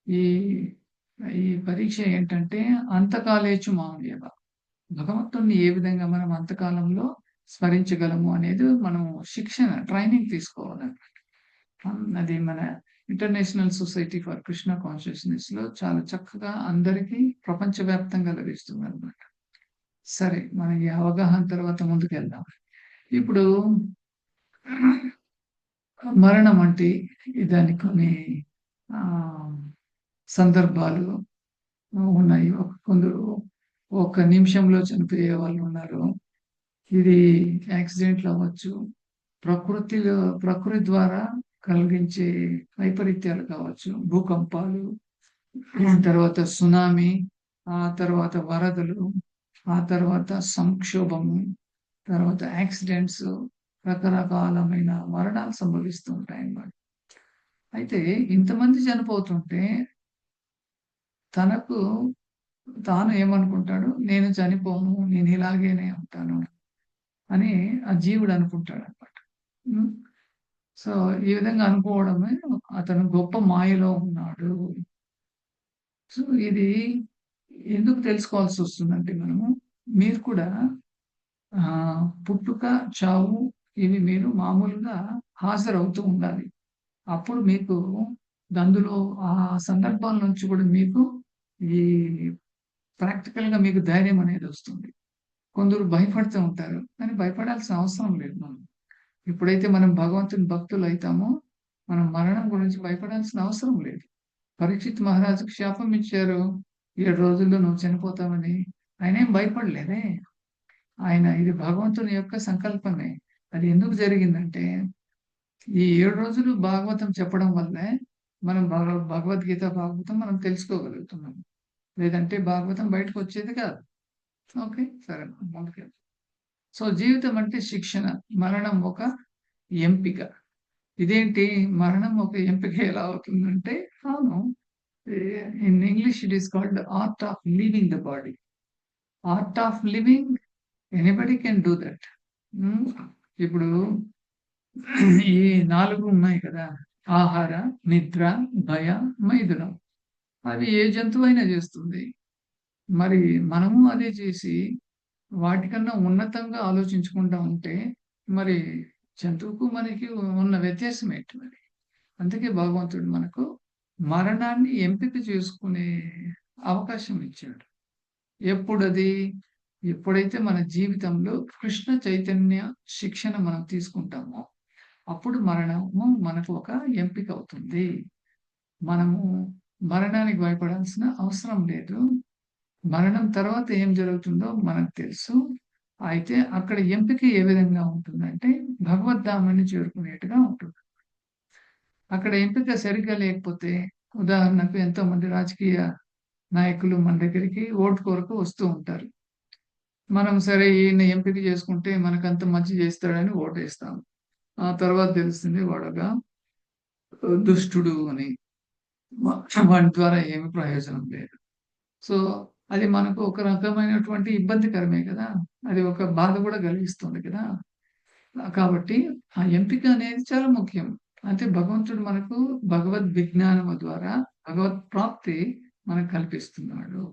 A: ఈ పరీక్ష ఏంటంటే అంతకాలేచు మామూలుగా భగవంతుణ్ణి ఏ విధంగా మనం అంతకాలంలో స్మరించగలము అనేది మనం ట్రైనింగ్ తీసుకోవాలన్నమాట. అది మన international society for Krishna consciousness లో చాలా చక్కగా అందరికీ ప్రపంచవ్యాప్తంగా లభిస్తుంది అనమాట. సరే, మన ఈ అవగాహన తర్వాత ముందుకెళ్దాం. ఇప్పుడు మరణం అంటే దానికి కొన్ని సందర్భాలు ఉన్నాయి. కొందరు 1 నిమిషంలో చనిపోయే వాళ్ళు ఉన్నారు. ఇది యాక్సిడెంట్లు అవ్వచ్చు, ప్రకృతి ద్వారా కలిగించే వైపరీత్యాలు కావచ్చు, భూకంపాలు, తర్వాత సునామీ, ఆ తర్వాత వరదలు, ఆ తర్వాత సంక్షోభము, తర్వాత యాక్సిడెంట్స్, రకరకాలమైన మరణాలు సంభవిస్తూ ఉంటాయి అన్నమాట. అయితే ఇంతమంది చనిపోతుంటే తాను ఏమనుకుంటాడు, నేను చనిపోను, నేను ఇలాగేనే ఉంటాను అని ఆ జీవుడు అనుకుంటాడు అనమాట. సో ఈ విధంగా అనుకోవడమే అతను గొప్ప మాయలో ఉన్నాడు. సో ఇది ఎందుకు తెలుసుకోవాల్సి వస్తుందంటే మీరు కూడా పుట్టుక, చావు ఇవి మీరు మామూలుగా హాజరవుతూ ఉండాలి. అప్పుడు మీకు అందులో ఆ సందర్భాల నుంచి కూడా మీకు ఈ ప్రాక్టికల్ గా మీకు ధైర్యం అనేది వస్తుంది. కొందరు భయపడుతూ ఉంటారు, కానీ భయపడాల్సిన అవసరం లేదు. ఎప్పుడైతే మనం భగవంతుని భక్తులు అవుతామో మనం మరణం గురించి భయపడాల్సిన అవసరం లేదు. పరీక్షిత్ మహారాజుకు శాపం ఇచ్చారు, 7 రోజుల్లో నువ్వు చనిపోతావని. ఆయన ఏం భయపడలేదే. ఇది భగవంతుని యొక్క సంకల్పమే. అది ఎందుకు జరిగిందంటే ఈ 7 రోజులు భాగవతం చెప్పడం వల్లే మనం భగవద్గీత, భాగవతం మనం తెలుసుకోగలుగుతున్నాం. లేదంటే భాగవతం బయటకు వచ్చేది కాదు. ఓకే. సరే ముందుకెళ్దాం. సో జీవితం అంటే శిక్షణ, మరణం ఒక ఎంపిక. ఇదేంటి మరణం ఒక ఎంపిక ఎలా అవుతుందంటే, అవును, in English it is called art of leaving the body. Art of living anybody can do that. ఇప్పుడు ఈ 4 ఉన్నాయి కదా, ఆహార, నిద్ర, భయ, మైథునం. అవి ఏ జంతువైనా చేస్తుంది. మరి మనము అదే చేసి వాటికన్నా ఉన్నతంగా ఆలోచించుకుంటా ఉంటే మరి జంతువుకు మనకి ఉన్న వ్యత్యాసం ఏంటి మరి? అందుకే భగవంతుడు మనకు మరణాన్ని ఎంపిక చేసుకునే అవకాశం ఇచ్చాడు. ఎప్పుడది? ఎప్పుడైతే మన జీవితంలో కృష్ణ చైతన్య శిక్షణ మనం తీసుకుంటామో అప్పుడు మరణము మనకు ఒక ఎంపిక అవుతుంది. మనము మరణానికి భయపడాల్సిన అవసరం లేదు. మరణం తర్వాత ఏం జరుగుతుందో మనకు తెలుసు. అయితే అక్కడ ఎంపిక ఏ విధంగా ఉంటుందంటే భగవద్ధామాన్ని చేరుకునేట్టుగా ఉంటుంది. అక్కడ ఎంపిక సరిగ్గా లేకపోతే, ఉదాహరణకు ఎంతో మంది రాజకీయ నాయకులు మన దగ్గరికి ఓటు కొరకు వస్తూ ఉంటారు. మనం సరే ఈయన ఎంపిక చేసుకుంటే మనకంత మంచి చేస్తాడని ఓటేస్తాం. ఆ తర్వాత తెలుస్తుంది వాడొక దుష్టుడు అని. వాడి ద్వారా ఏమి ప్రయోజనం లేదు. సో అది మనకు ఒక రకమైనటువంటి ఇబ్బందికరమే కదా! అది ఒక బాధ కూడా కలిగిస్తుంది కదా! కాబట్టి ఆ ఎంపిక అనేది చాలా ముఖ్యం. అంటే భగవంతుడు మనకు భగవద్ విజ్ఞానము ద్వారా భగవత్ ప్రాప్తి మనకు కల్పిస్తున్నాడు.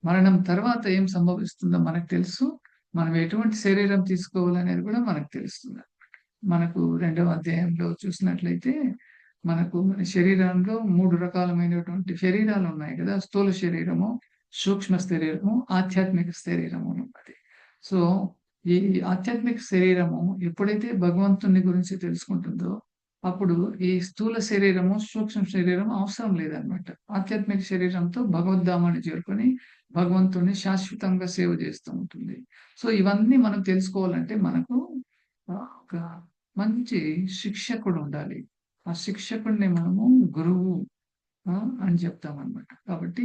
A: మరణం తర్వాత ఏం సంభవిస్తుందో మనకు తెలుసు. మనం ఎటువంటి శరీరం తీసుకోవాలనేది కూడా మనకు తెలుస్తుంది. మనకు 2వ అధ్యాయంలో చూసినట్లయితే మనకు మన శరీరంలో 3 రకాలమైనటువంటి శరీరాలు ఉన్నాయి కదా! స్థూల శరీరము, సూక్ష్మ శరీరము, ఆధ్యాత్మిక శరీరము ఉన్నది. సో ఈ ఆధ్యాత్మిక శరీరము ఎప్పుడైతే భగవంతుని గురించి తెలుసుకుంటుందో అప్పుడు ఈ స్థూల శరీరము, సూక్ష్మ శరీరము అవసరం లేదనమాట. ఆధ్యాత్మిక శరీరంతో భగవద్ధామాన్ని చేరుకొని భగవంతుని శాశ్వతంగా సేవ చేస్తూ ఉంటుంది. సో ఇవన్నీ మనం తెలుసుకోవాలంటే మనకు ఒక మంచి శిక్షకుడు ఉండాలి. ఆ శిక్షకుడిని మనము గురువు అని చెప్తామన్నమాట. కాబట్టి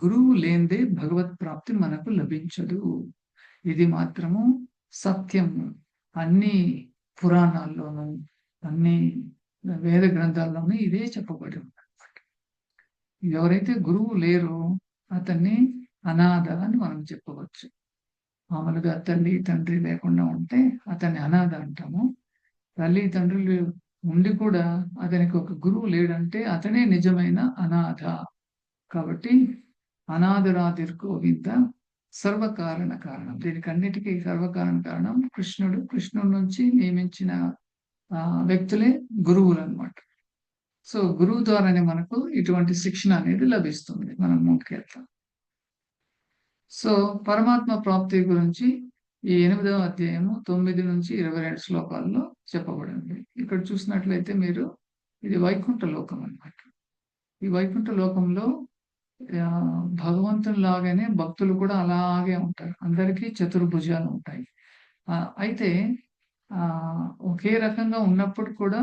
A: గురువు లేనిదే భగవత్ ప్రాప్తి మనకు లభించదు. ఇది మాత్రము సత్యము. అన్ని పురాణాల్లోనూ అన్ని వేద గ్రంథాల్లోనూ ఇదే చెప్పబడి ఉందన్నమాట. ఎవరైతే గురువు లేరో అతన్ని అనాథ అని మనం చెప్పవచ్చు. మామూలుగా తల్లి తండ్రి లేకుండా ఉంటే అతన్ని అనాథ అంటాము. తల్లి తండ్రులు ఉండి కూడా అతనికి ఒక గురువు లేడంటే అతనే నిజమైన అనాథ. కాబట్టి అనాథరాదిర్గోవింద సర్వకారణ కారణం. దీనికన్నిటికీ సర్వకారణ కారణం కృష్ణుడు. కృష్ణుడి నుంచి నియమించిన వ్యక్తులే గురువులు అన్నమాట. సో గురువు ద్వారానే మనకు ఇటువంటి శిక్షణ అనేది లభిస్తుంది. మనం ముందుకెళ్తాం. సో పరమాత్మ ప్రాప్తి గురించి ఈ 8వ అధ్యాయము 9 నుంచి 22 శ్లోకాల్లో చెప్పబడింది. ఇక్కడ చూసినట్లయితే మీరు ఇది వైకుంఠ లోకం అన్నమాట. ఈ వైకుంఠ లోకంలో భగవంతుని లాగానే భక్తులు కూడా అలాగే ఉంటారు. అందరికీ చతుర్భుజాలు ఉంటాయి. అయితే ఒకే రకంగా ఉన్నప్పుడు కూడా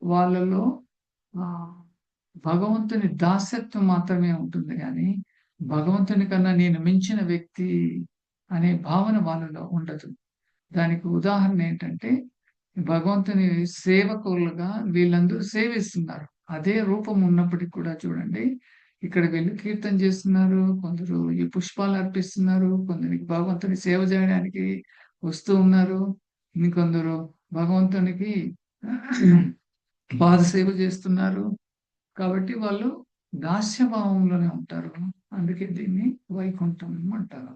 A: వాళ్ళలో భగవంతుని దాస్యత్వం మాత్రమే ఉంటుంది కానీ భగవంతుని కన్నా నేను మించిన వ్యక్తి అనే భావన వాళ్ళలో ఉండదు. దానికి ఉదాహరణ ఏంటంటే భగవంతుని సేవకులుగా వీళ్ళందరూ సేవిస్తున్నారు. అదే రూపం ఉన్నప్పటికీ కూడా చూడండి, ఇక్కడ వీళ్ళు కీర్తన చేస్తున్నారు, కొందరు ఈ పుష్పాలు అర్పిస్తున్నారు, కొందరికి భగవంతుని సేవ చేయడానికి వస్తూ ఉన్నారు, ఇంకొందరు భగవంతునికి పాద సేవ చేస్తున్నారు. కాబట్టి వాళ్ళు దాస్యభావంలోనే ఉంటారు. అందుకే దీన్ని వైకుంఠం అంటారు.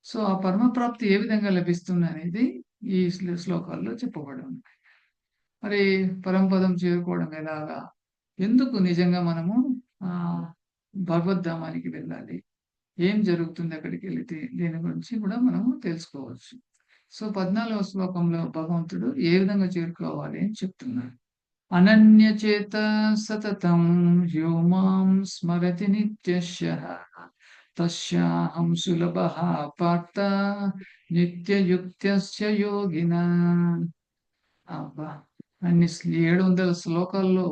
A: సో ఆ పరమప్రాప్తి ఏ విధంగా లభిస్తుంది అనేది ఈ శ్లోకాల్లో చెప్పబడి ఉంది. మరి పరమపదం చేరుకోవడం ఎలాగా? ఎందుకు నిజంగా మనము భగవద్ధామానికి వెళ్ళాలి? ఏం జరుగుతుంది అక్కడికి వెళితే? దీని గురించి కూడా మనము తెలుసుకోవచ్చు. సో 14వ శ్లోకంలో భగవంతుడు ఏ విధంగా చేరుకోవాలి అని చెప్తున్నాడు. అనన్యచేత సతతం యో మాం స్మరతి నిత్యశః తస్యాహం సులభః పార్థ నిత్యయుక్తస్య యోగినాం. అబ్బా! అన్ని 700 శ్లోకాల్లో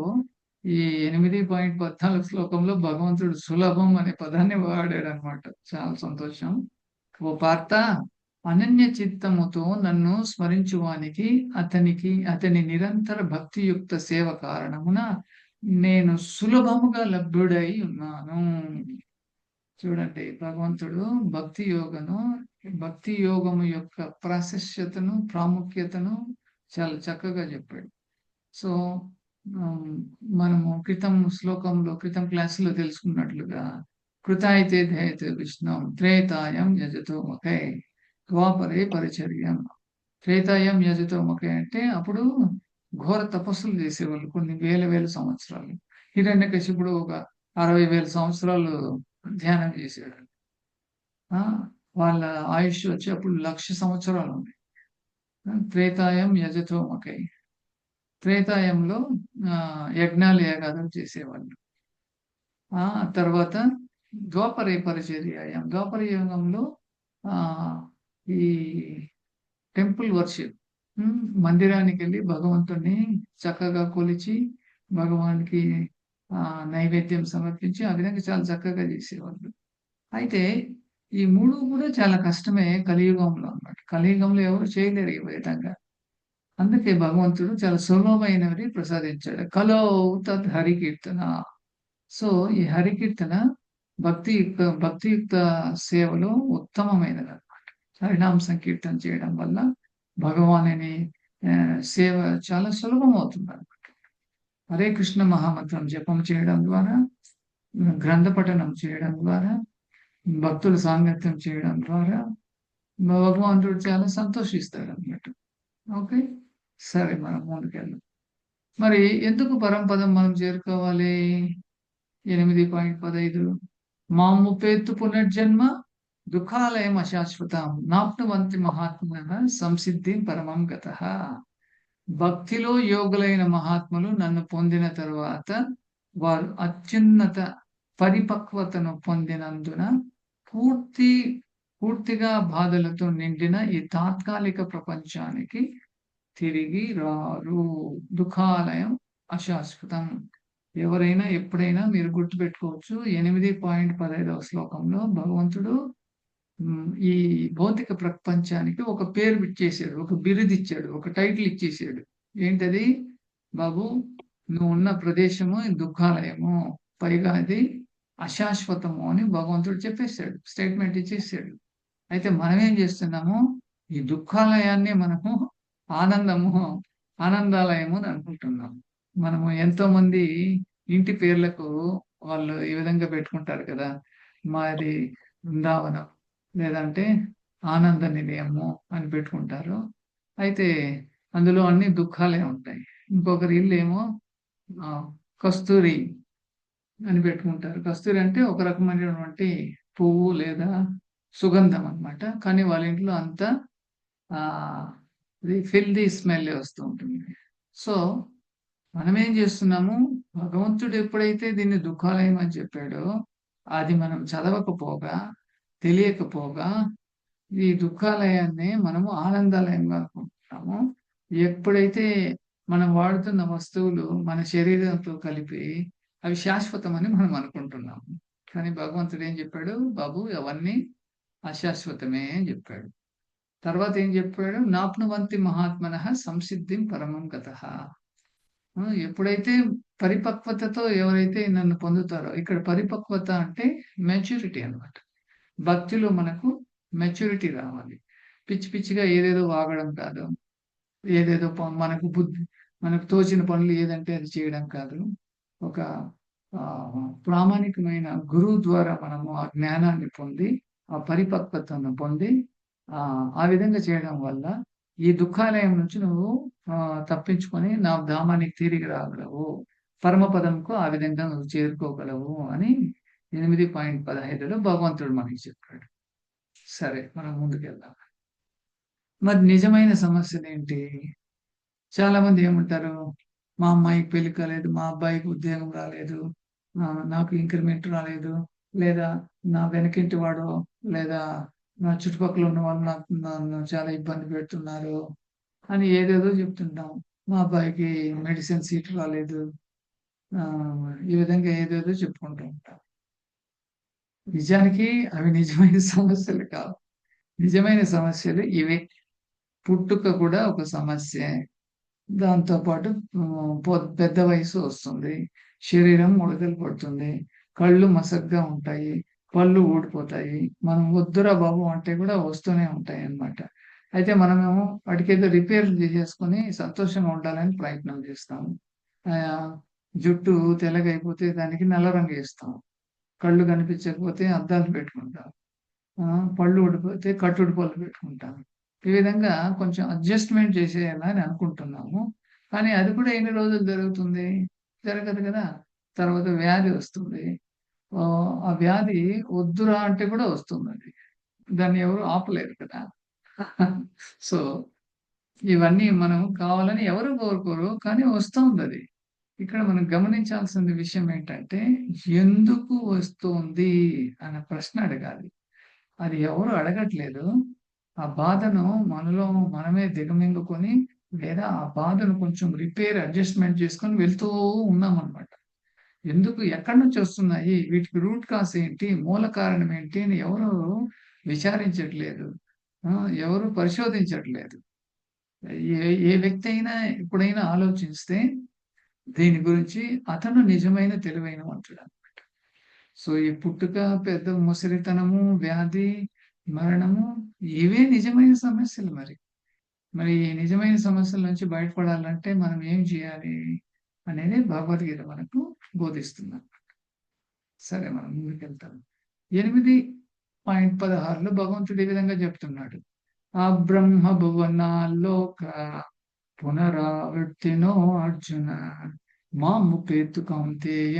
A: ఈ 8.14 శ్లోకంలో భగవంతుడు సులభం అనే పదాన్ని వాడాడనమాట. చాలా సంతోషం. ఓ పార్త, అనన్య చిత్తముతో నన్ను స్మరించువానికి అతని నిరంతర భక్తియుక్త సేవ కారణమున నేను సులభముగా లభ్యుడై ఉన్నాను. చూడండి, భగవంతుడు భక్తి యోగము యొక్క ప్రాశస్త్యతను, ప్రాముఖ్యతను చాలా చక్కగా చెప్పాడు. సో మనము క్రితం క్లాసులో తెలుసుకున్నట్లుగా కృతాయితే ధ్యేయతే విష్ణు త్రేతాయం యజతో ముఖే ద్వాపరే పరిచర్యం. త్రేతాయం యజతో ముఖే అంటే అప్పుడు ఘోర తపస్సులు చేసేవాళ్ళు కొన్ని వేల సంవత్సరాలు. హిరణ్యకశిపుడు ఒక 60,000 సంవత్సరాలు ధ్యానం చేశాడు. వాళ్ళ ఆయుష్ వచ్చి అప్పుడు 1,00,000 సంవత్సరాలు ఉంది. త్రేతాయం యజతో ముఖే. త్రేతాయంలో యజ్ఞాలు యాగాదులు చేసేవాళ్ళు. తర్వాత ద్వాపరే పరిచర్యాయం. ద్వాపర యుగంలో ఈ టెంపుల్ వర్షిప్, మందిరానికి వెళ్ళి భగవంతుణ్ణి చక్కగా కొలిచి భగవానికి నైవేద్యం సమర్పించి ఆ విధంగా చాలా చక్కగా చేసేవాళ్ళు. అయితే ఈ 3 కూడా చాలా కష్టమే కలియుగంలో అన్నమాట. కలియుగంలో ఎవరు చేయలేరు ఈ విధంగా. అందుకే భగవంతుడు చాలా సులభమైనవి ప్రసాదించాడు. కలో తద్ హరికీర్తన. సో ఈ హరికీర్తన భక్తియుక్త సేవలో ఉత్తమమైనది అన్నమాట. హరినామ సంకీర్తన చేయడం వల్ల భగవానుని సేవ చాలా సులభం అవుతుంది అన్నమాట. హరే కృష్ణ మహామంత్రం జపం చేయడం ద్వారా, గ్రంథ పఠనం చేయడం ద్వారా, భక్తుల సాంగత్యం చేయడం ద్వారా భగవంతుడు చాలా సంతోషిస్తాడు అన్నమాట. ఓకే, సరే మనం ముందుకెళ్దాం. మరి ఎందుకు పరంపదం మనం చేరుకోవాలి? 8.15 మాముపేత్తు పునర్జన్మ దుఃఖాలయం అశాశ్వతం నాప్నువంతి మహాత్మన సంసిద్ధి పరమం గతః. భక్తిలో యోగులైన మహాత్ములు నన్ను పొందిన తరువాత వారు అత్యున్నత పరిపక్వతను పొందినందున పూర్తిగా బాధలతో నిండిన ఈ తాత్కాలిక ప్రపంచానికి తిరిగి రారు. దుఃఖాలయం అశాశ్వతం. ఎవరైనా ఎప్పుడైనా మీరు గుర్తుపెట్టుకోవచ్చు, 8.15 శ్లోకంలో భగవంతుడు ఈ భౌతిక ప్రపంచానికి ఒక పేరు ఇచ్చేసాడు, ఒక బిరుదు ఇచ్చాడు, ఒక టైటిల్ ఇచ్చేసాడు. ఏంటది? బాబు, నువ్వు ఉన్న ప్రదేశము దుఃఖాలయము, పైగా అది అశాశ్వతము అని భగవంతుడు చెప్పేశాడు, స్టేట్మెంట్ ఇచ్చేసాడు. అయితే మనం ఏం చేస్తున్నాము? ఈ దుఃఖాలయాన్ని మనము ఆనందాలయము అని అనుకుంటున్నాం. మనము ఎంతో మంది ఇంటి పేర్లకు వాళ్ళు ఈ విధంగా పెట్టుకుంటారు కదా, మాది బృందావనం లేదంటే ఆనంద నిలయము అని పెట్టుకుంటారు. అయితే అందులో అన్ని దుఃఖాలే ఉంటాయి. ఇంకొకరి ఇల్లు ఏమో కస్తూరి అని పెట్టుకుంటారు. కస్తూరి అంటే ఒక రకమైనటువంటి పువ్వు లేదా సుగంధం అన్నమాట. కానీ వాళ్ళ ఇంట్లో అంతా ఫిల్దీ స్మెల్ వస్తూ ఉంటుంది. సో మనం ఏం చేస్తున్నాము? భగవంతుడు ఎప్పుడైతే దీన్ని దుఃఖాలయం అని చెప్పాడో అది మనం చదవకపోగా, తెలియకపోగా ఈ దుఃఖాలయాన్ని మనము ఆనందాలయంగా అనుకుంటున్నాము. ఎప్పుడైతే మనం వాడుతున్న వస్తువులు మన శరీరంతో కలిపి అవి శాశ్వతమని మనం అనుకుంటున్నాము. కానీ భగవంతుడు ఏం చెప్పాడు? బాబు, అవన్నీ అశాశ్వతమే అని చెప్పాడు. తర్వాత ఏం చెప్పాడు? నాప్నువంతి మహాత్మనః సంసిద్ధిం పరమం గతః. ఎప్పుడైతే పరిపక్వతతో ఎవరైతే నన్ను పొందుతారో, ఇక్కడ పరిపక్వత అంటే మెచ్యూరిటీ అన్నమాట. భక్తిలో మనకు మెచ్యూరిటీ రావాలి. పిచ్చిగా ఏదేదో వాగడం కాదు, ఏదేదో మనకు తోచిన పనులు ఏదంటే అది చేయడం కాదు. ఒక ప్రామాణికమైన గురువు ద్వారా మనము ఆ జ్ఞానాన్ని పొంది, ఆ పరిపక్వతను పొంది ఆ విధంగా చేయడం వల్ల ఈ దుఃఖాలయం నుంచి నువ్వు తప్పించుకొని నా ధామానికి తిరిగి రాగలవు, పరమపదంకు ఆ విధంగా నువ్వు చేరుకోగలవు అని 8.15లో భగవంతుడు మనకి చెప్పాడు. సరే, మనం ముందుకెళ్దాం. మరి నిజమైన సమస్యలు ఏంటి? చాలా మంది ఏమంటారు? మా అమ్మాయికి పెళ్లి కాలేదు, మా అబ్బాయికి ఉద్యోగం రాలేదు, నాకు ఇంక్రిమెంట్ రాలేదు, లేదా నా వెనకింటి వాడు లేదా నా చుట్టుపక్కల ఉన్న వాళ్ళు నన్ను చాలా ఇబ్బంది పెడుతున్నారు, అని ఏదేదో చెప్తుంటాం. మా అబ్బాయికి మెడిసిన్ సీట్ రాలేదు, ఈ విధంగా ఏదేదో చెప్పుకుంటూ ఉంటాం. నిజానికి అవి నిజమైన సమస్యలు కావు. నిజమైన సమస్యలు ఇవే. పుట్టుక కూడా ఒక సమస్యే. దాంతో పాటు పెద్ద వయసు వస్తుంది, శరీరం ముడతలు పడుతుంది, కళ్ళు మసగ్గా ఉంటాయి, పళ్ళు ఊడిపోతాయి. మనం వద్దురా బాబు అంటే కూడా వస్తూనే ఉంటాయి అన్నమాట. అయితే మనమేమో వాటికేదో రిపేర్లు చేసేసుకొని సంతోషంగా ఉండాలని ప్రయత్నం చేస్తాము. జుట్టు తెల్లగైపోతే దానికి నల్ల రంగు వేస్తాం, కళ్ళు కనిపించకపోతే అద్దాలు పెట్టుకుంటాం, పళ్ళు ఊడిపోతే కట్టుడు పళ్ళు పెట్టుకుంటాం. ఈ విధంగా కొంచెం అడ్జస్ట్మెంట్ చేసేయాలని అనుకుంటున్నాము. కానీ అది కూడా ఎన్ని రోజులు జరుగుతుంది? జరగదు కదా. తర్వాత వ్యాధి వస్తుంది. ఆ వ్యాధి వద్దురా అంటే కూడా వస్తుంది. అది దాన్ని ఎవరు ఆపలేరు కదా. సో ఇవన్నీ మనం కావాలని ఎవరు కోరుకోరు, కానీ వస్తుంది అది. ఇక్కడ మనం గమనించాల్సిన విషయం ఏంటంటే, ఎందుకు వస్తుంది అనే ప్రశ్న అడగాలి. అది ఎవరు అడగట్లేదు. ఆ బాధను మనలో మనమే దిగమింగుకొని, లేదా ఆ బాధను కొంచెం రిపేర్ అడ్జస్ట్మెంట్ చేసుకొని వెళ్తూ ఉన్నాం అన్నమాట. ఎందుకు, ఎక్కడి నుంచి వస్తున్నాయి, వీటికి రూట్ కాజ్ ఏంటి, మూల కారణం ఏంటి అని ఎవరు విచారించట్లేదు, ఎవరు పరిశోధించట్లేదు. ఏ వ్యక్తి అయినా ఎప్పుడైనా ఆలోచిస్తే దీని గురించి అతను నిజమైన తెలివైన వంతుడు అన్నమాట. సో ఈ పుట్టుక, పెద్ద ముసలితనము, వ్యాధి, మరణము, ఇవే నిజమైన సమస్యలు. మరి ఈ నిజమైన సమస్యల నుంచి బయటపడాలంటే మనం ఏం చేయాలి అనేది భగవద్గీత మనకు బోధిస్తుంది. సరే, మనం ముందుకెళ్తాం. 8.16లో భగవంతుడు ఈ విధంగా చెప్తున్నాడు. ఆ బ్రహ్మ భువనాల్లోక పునరావృత్తినో అర్జున మాముపేతు కౌంతేయ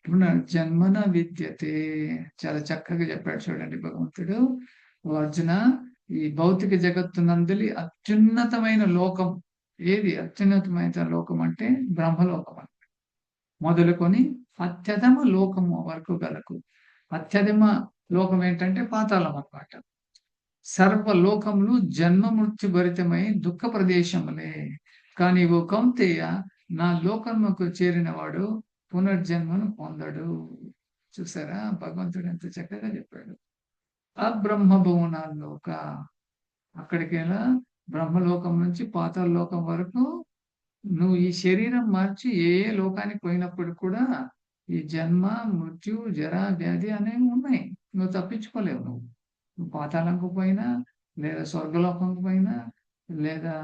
A: పునర్జన్మన విద్యతే. చాలా చక్కగా చెప్పాడు చూడండి భగవంతుడు. ఓ అర్జున, ఈ భౌతిక జగత్తునందలి అత్యున్నతమైన లోకం ఏది? అత్యున్నతమైన లోకం అంటే బ్రహ్మలోకం అని మొదలుకొని అత్యధమ లోకము వరకు గలకు. అత్యధమ లోకం ఏంటంటే పాతాళం అన్నమాట. సర్వలోకములు జన్మ మృత్యు భరితమై దుఃఖ ప్రదేశములే, కానీ ఓ కౌంతేయ, నా లోకముకు చేరిన వాడు పునర్జన్మను పొందడు. చూసారా భగవంతుడు ఎంత చక్కగా చెప్పాడు. ఆ బ్రహ్మ భువనాల్లోక, అక్కడికెలా బ్రహ్మలోకం నుంచి పాతాళ లోకం వరకు నువ్వు ఈ శరీరం మార్చి ఏ లోకానికి పోయినప్పుడు కూడా ఈ జన్మ, మృత్యు, జర, వ్యాధి అనేవి ఉన్నాయి. నువ్వు తప్పించుకోలేవు. నువ్వు పాతాళంకు పోయినా, లేదా స్వర్గలోకంకు పోయినా, లేదా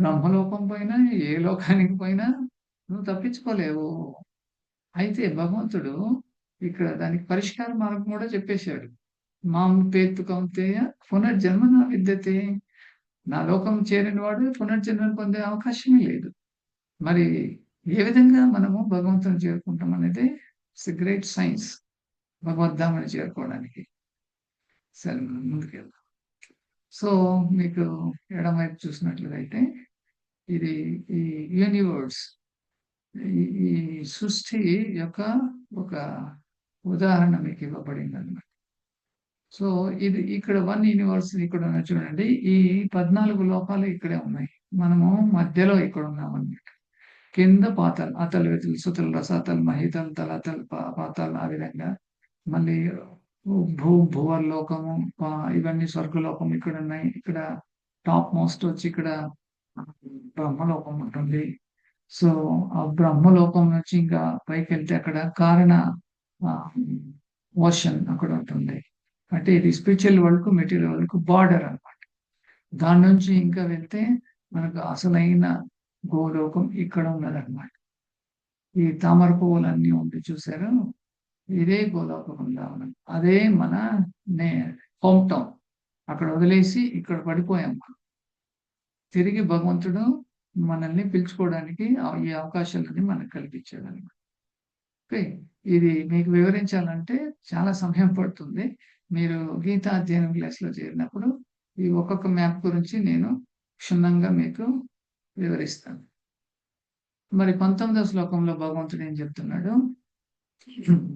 A: బ్రహ్మలోకం పోయినా, ఏ లోకానికి పోయినా నువ్వు తప్పించుకోలేవు. అయితే భగవంతుడు ఇక్కడ దానికి పరిష్కార మార్గం కూడా చెప్పేశాడు. మాము పేత్తు కౌంతేయ పునర్జన్మ నా విద్యతే. నా లోకం చేరిన వాడు పునర్జన్మను పొందే అవకాశమే లేదు. మరి ఏ విధంగా మనము భగవంతుని చేరుకుంటాం అనేది గ్రేట్ సైన్స్ భగవద్ధామని చేరుకోవడానికి. సరే, ముందుకెళ్దాం. సో మీకు ఎడమవైపు చూసినట్లయితే ఇది ఈ యూనివర్స్, ఈ సృష్టి యొక్క ఒక ఉదాహరణ మీకు ఇవ్వబడింది అన్నమాట. సో ఇది ఇక్కడ 1 యూనివర్స్ ఇక్కడ ఉన్న చూడండి. ఈ 14 లోకాలు ఇక్కడే ఉన్నాయి. మనము మధ్యలో ఇక్కడ ఉన్నాం అన్నమాట. కింద పాతాలు, అతలు, వెతులు, సుతలు, రసాతలు, మహితలు, తలతలు, పాతాలు, ఆ విధంగా మళ్ళీ భువర్లోకము, ఇవన్నీ స్వర్గలోకం ఇక్కడ ఉన్నాయి. ఇక్కడ టాప్ మోస్ట్ వచ్చి ఇక్కడ బ్రహ్మలోకం ఉంటుంది. సో ఆ బ్రహ్మలోకం నుంచి ఇంకా పైకి వెళ్తే అక్కడ కారణ ఓషన్ అక్కడ ఉంటుంది. అంటే ఇది స్పిరిచువల్ వరల్డ్ కు మెటీరియల్ వరల్డ్ కు బార్డర్ అన్నమాట. దాని నుంచి ఇంకా వెళ్తే మనకు అసలైన గోలోకం ఇక్కడ ఉన్నదన్నమాట. ఈ తామర పువ్వులన్నీ ఉండి చూసారు, ఇదే గోలోకం ఉందామని. అదే మన హోమ్ టౌన్. అక్కడ వదిలేసి ఇక్కడ పడిపోయాం మనం. తిరిగి భగవంతుడు మనల్ని పిలుచుకోవడానికి ఈ అవకాశాలన్నీ మనకు కల్పించాడు అనమాట. ఓకే, ఇది మీకు వివరించాలంటే చాలా సమయం పడుతుంది. మీరు గీతా అధ్యయనం క్లాస్లో చేరినప్పుడు ఈ ఒక్కొక్క మ్యాప్ గురించి నేను క్షుణ్ణంగా మీకు వివరిస్తాను. మరి 19వ శ్లోకంలో భగవంతుడు ఏం చెప్తున్నాడు?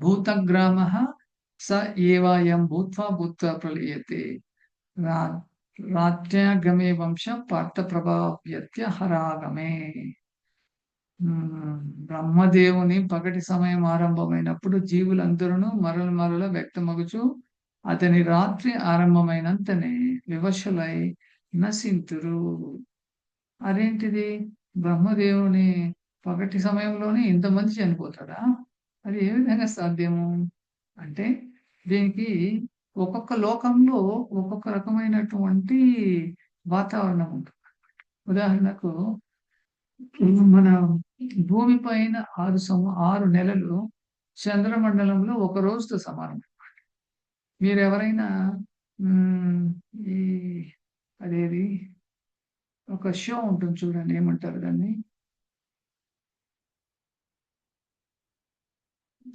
A: భూతగ్రామ స ఏవాయం భూత్వా భూత్వా ప్రళయతే. రాత్యాగమే వంశ పార్థ ప్రభావ్యత్య హరాగమే. బ్రహ్మదేవుని పగటి సమయం ఆరంభమైనప్పుడు జీవులందరూ మరల వ్యక్తమగుచు అతని రాత్రి ఆరంభమైనంతనే వివశులై నశింతురు. అదేంటిది, బ్రహ్మదేవుని పగటి సమయంలోనే ఇంతమంది చనిపోతారా? అది ఏ విధంగా సాధ్యము అంటే, దీనికి ఒక్కొక్క లోకంలో ఒక్కొక్క రకమైనటువంటి వాతావరణం ఉంటుంది. ఉదాహరణకు మన భూమి పైన 6 నెలలు చంద్రమండలంలో ఒక రోజుతో సమానం. మీరు ఎవరైనా ఈ అదేది ఒక షో ఉంటుంది చూడండి, ఏమంటారు దాన్ని,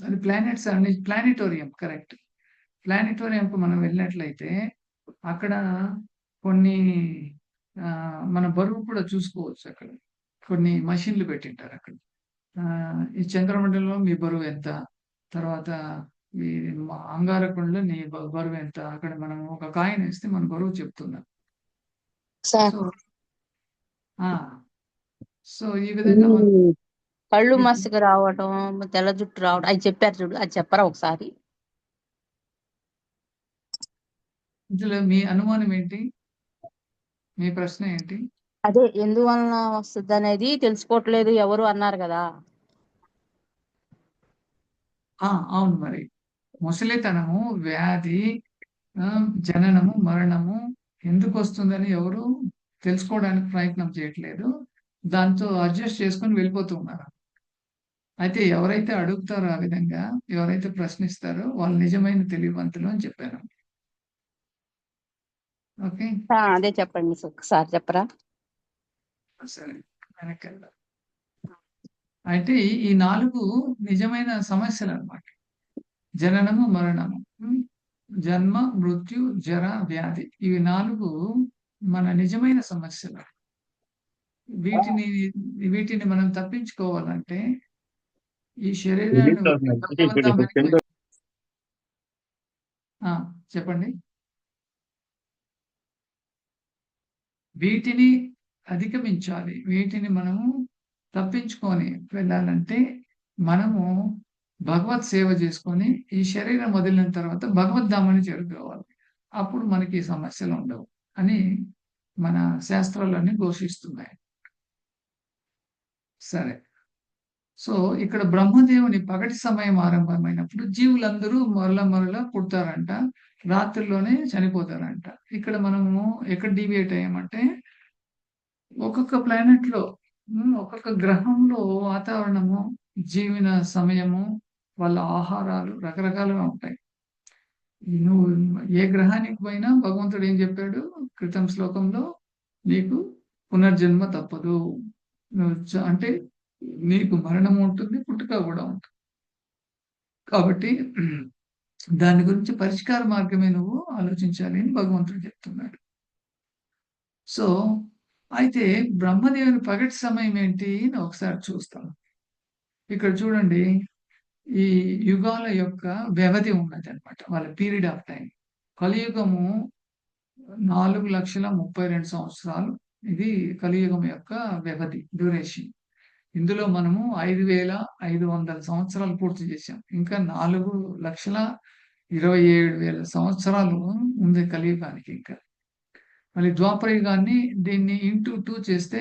A: అది ప్లానెట్స్ అని, ప్లానిటోరియం, కరెక్ట్. ప్లానిటోరియంకు మనం వెళ్ళినట్లయితే అక్కడ కొన్ని మన బరువు కూడా చూసుకోవచ్చు. అక్కడ కొన్ని మషిన్లు పెట్టింటారు అక్కడ. ఈ చంద్రమండలంలో మీ బరువు ఎంత, తర్వాత ఈ అంగారకుడిలో నీ బరువు ఎంత, అక్కడ మనం ఒక కాయిన్ వేస్తే మన బరువు చెప్తున్నాం. సో సో ఈ విధంగా
G: కళ్ళు మసక రావటం, తెల్ల జుట్టు రావడం, అది చెప్పారు చూడు, అది చెప్పరా ఒకసారి?
A: ఇందులో మీ అనుమానం ఏంటి, మీ ప్రశ్న ఏంటి?
G: అదే ఎందువలన వస్తుంది అనేది తెలుసుకోవట్లేదు ఎవరు అన్నారు కదా.
A: అవును, మరి ముసలితనము, వ్యాధి, జననము, మరణము ఎందుకు వస్తుందని ఎవరు తెలుసుకోవడానికి ప్రయత్నం చేయట్లేదు. దాంతో అడ్జస్ట్ చేసుకొని వెళ్ళిపోతూ ఉన్నారు. అయితే ఎవరైతే అడుగుతారో, ఆ విధంగా ఎవరైతే ప్రశ్నిస్తారో వాళ్ళు నిజమైన తెలివివంతులు అని చెప్పాను. ఓకే,
G: అదే చెప్పండి ఒకసారి చెప్పరా?
A: సరే, వెనక్కి వెళ్దాం. అయితే ఈ 4 నిజమైన సమస్యలు అన్నమాట. జననము, మరణము, జన్మ, మృత్యు, జర, వ్యాధి, ఇవి 4 మన నిజమైన సమస్యలు. వీటిని మనం తప్పించుకోవాలంటే ఈ శరీరాన్ని చెప్పండి. వీటిని అధిగమించాలి, వీటిని మనము తప్పించుకొని వెళ్ళాలంటే మనము భగవత్ సేవ చేసుకొని ఈ శరీరం వదిలిన తర్వాత భగవద్ధామాన్ని చేరుకోవాలి. అప్పుడు మనకి సమస్యలు ఉండవు అని మన శాస్త్రాలన్నీ ఘోషిస్తున్నాయి. సరే, సో ఇక్కడ బ్రహ్మదేవుని పగటి సమయం ఆరంభమైనప్పుడు జీవులందరూ మరల పుడతారంట, రాత్రిలోనే చనిపోతారంట. ఇక్కడ మనము ఎక్కడ డీవియేట్ అయ్యామంటే, ఒక్కొక్క ప్లానెట్ లో, ఒక్కొక్క గ్రహంలో వాతావరణము, జీవన సమయము, వాళ్ళ ఆహారాలు రకరకాలుగా ఉంటాయి. నువ్వు ఏ గ్రహానికి పోయినా భగవంతుడు ఏం చెప్పాడు క్రితం శ్లోకంలో, నీకు పునర్జన్మ తప్పదు. అంటే నీకు మరణం ఉంటుంది, పుట్టుక కూడా ఉంటుంది. కాబట్టి దాని గురించి పరిష్కార మార్గమే నువ్వు ఆలోచించాలి అని భగవంతుడు చెప్తున్నాడు. సో అయితే బ్రహ్మదేవుని పగటి సమయం ఏంటి అని ఒకసారి చూస్తాం. ఇక్కడ చూడండి, ఈ యుగాల యొక్క వ్యవధి ఉన్నది అనమాట, వాళ్ళ పీరియడ్ ఆఫ్ టైం. కలియుగము 4,32,000 సంవత్సరాలు. ఇది కలియుగం యొక్క వ్యవధి, డ్యూరేషన్. ఇందులో మనము 5,500 సంవత్సరాలు పూర్తి చేశాం. ఇంకా 4,27,000 సంవత్సరాలు ఉంది కలియుగానికి. ఇంకా మళ్ళీ ద్వాపర యుగాన్ని దీన్ని ఇంటూ 2 చేస్తే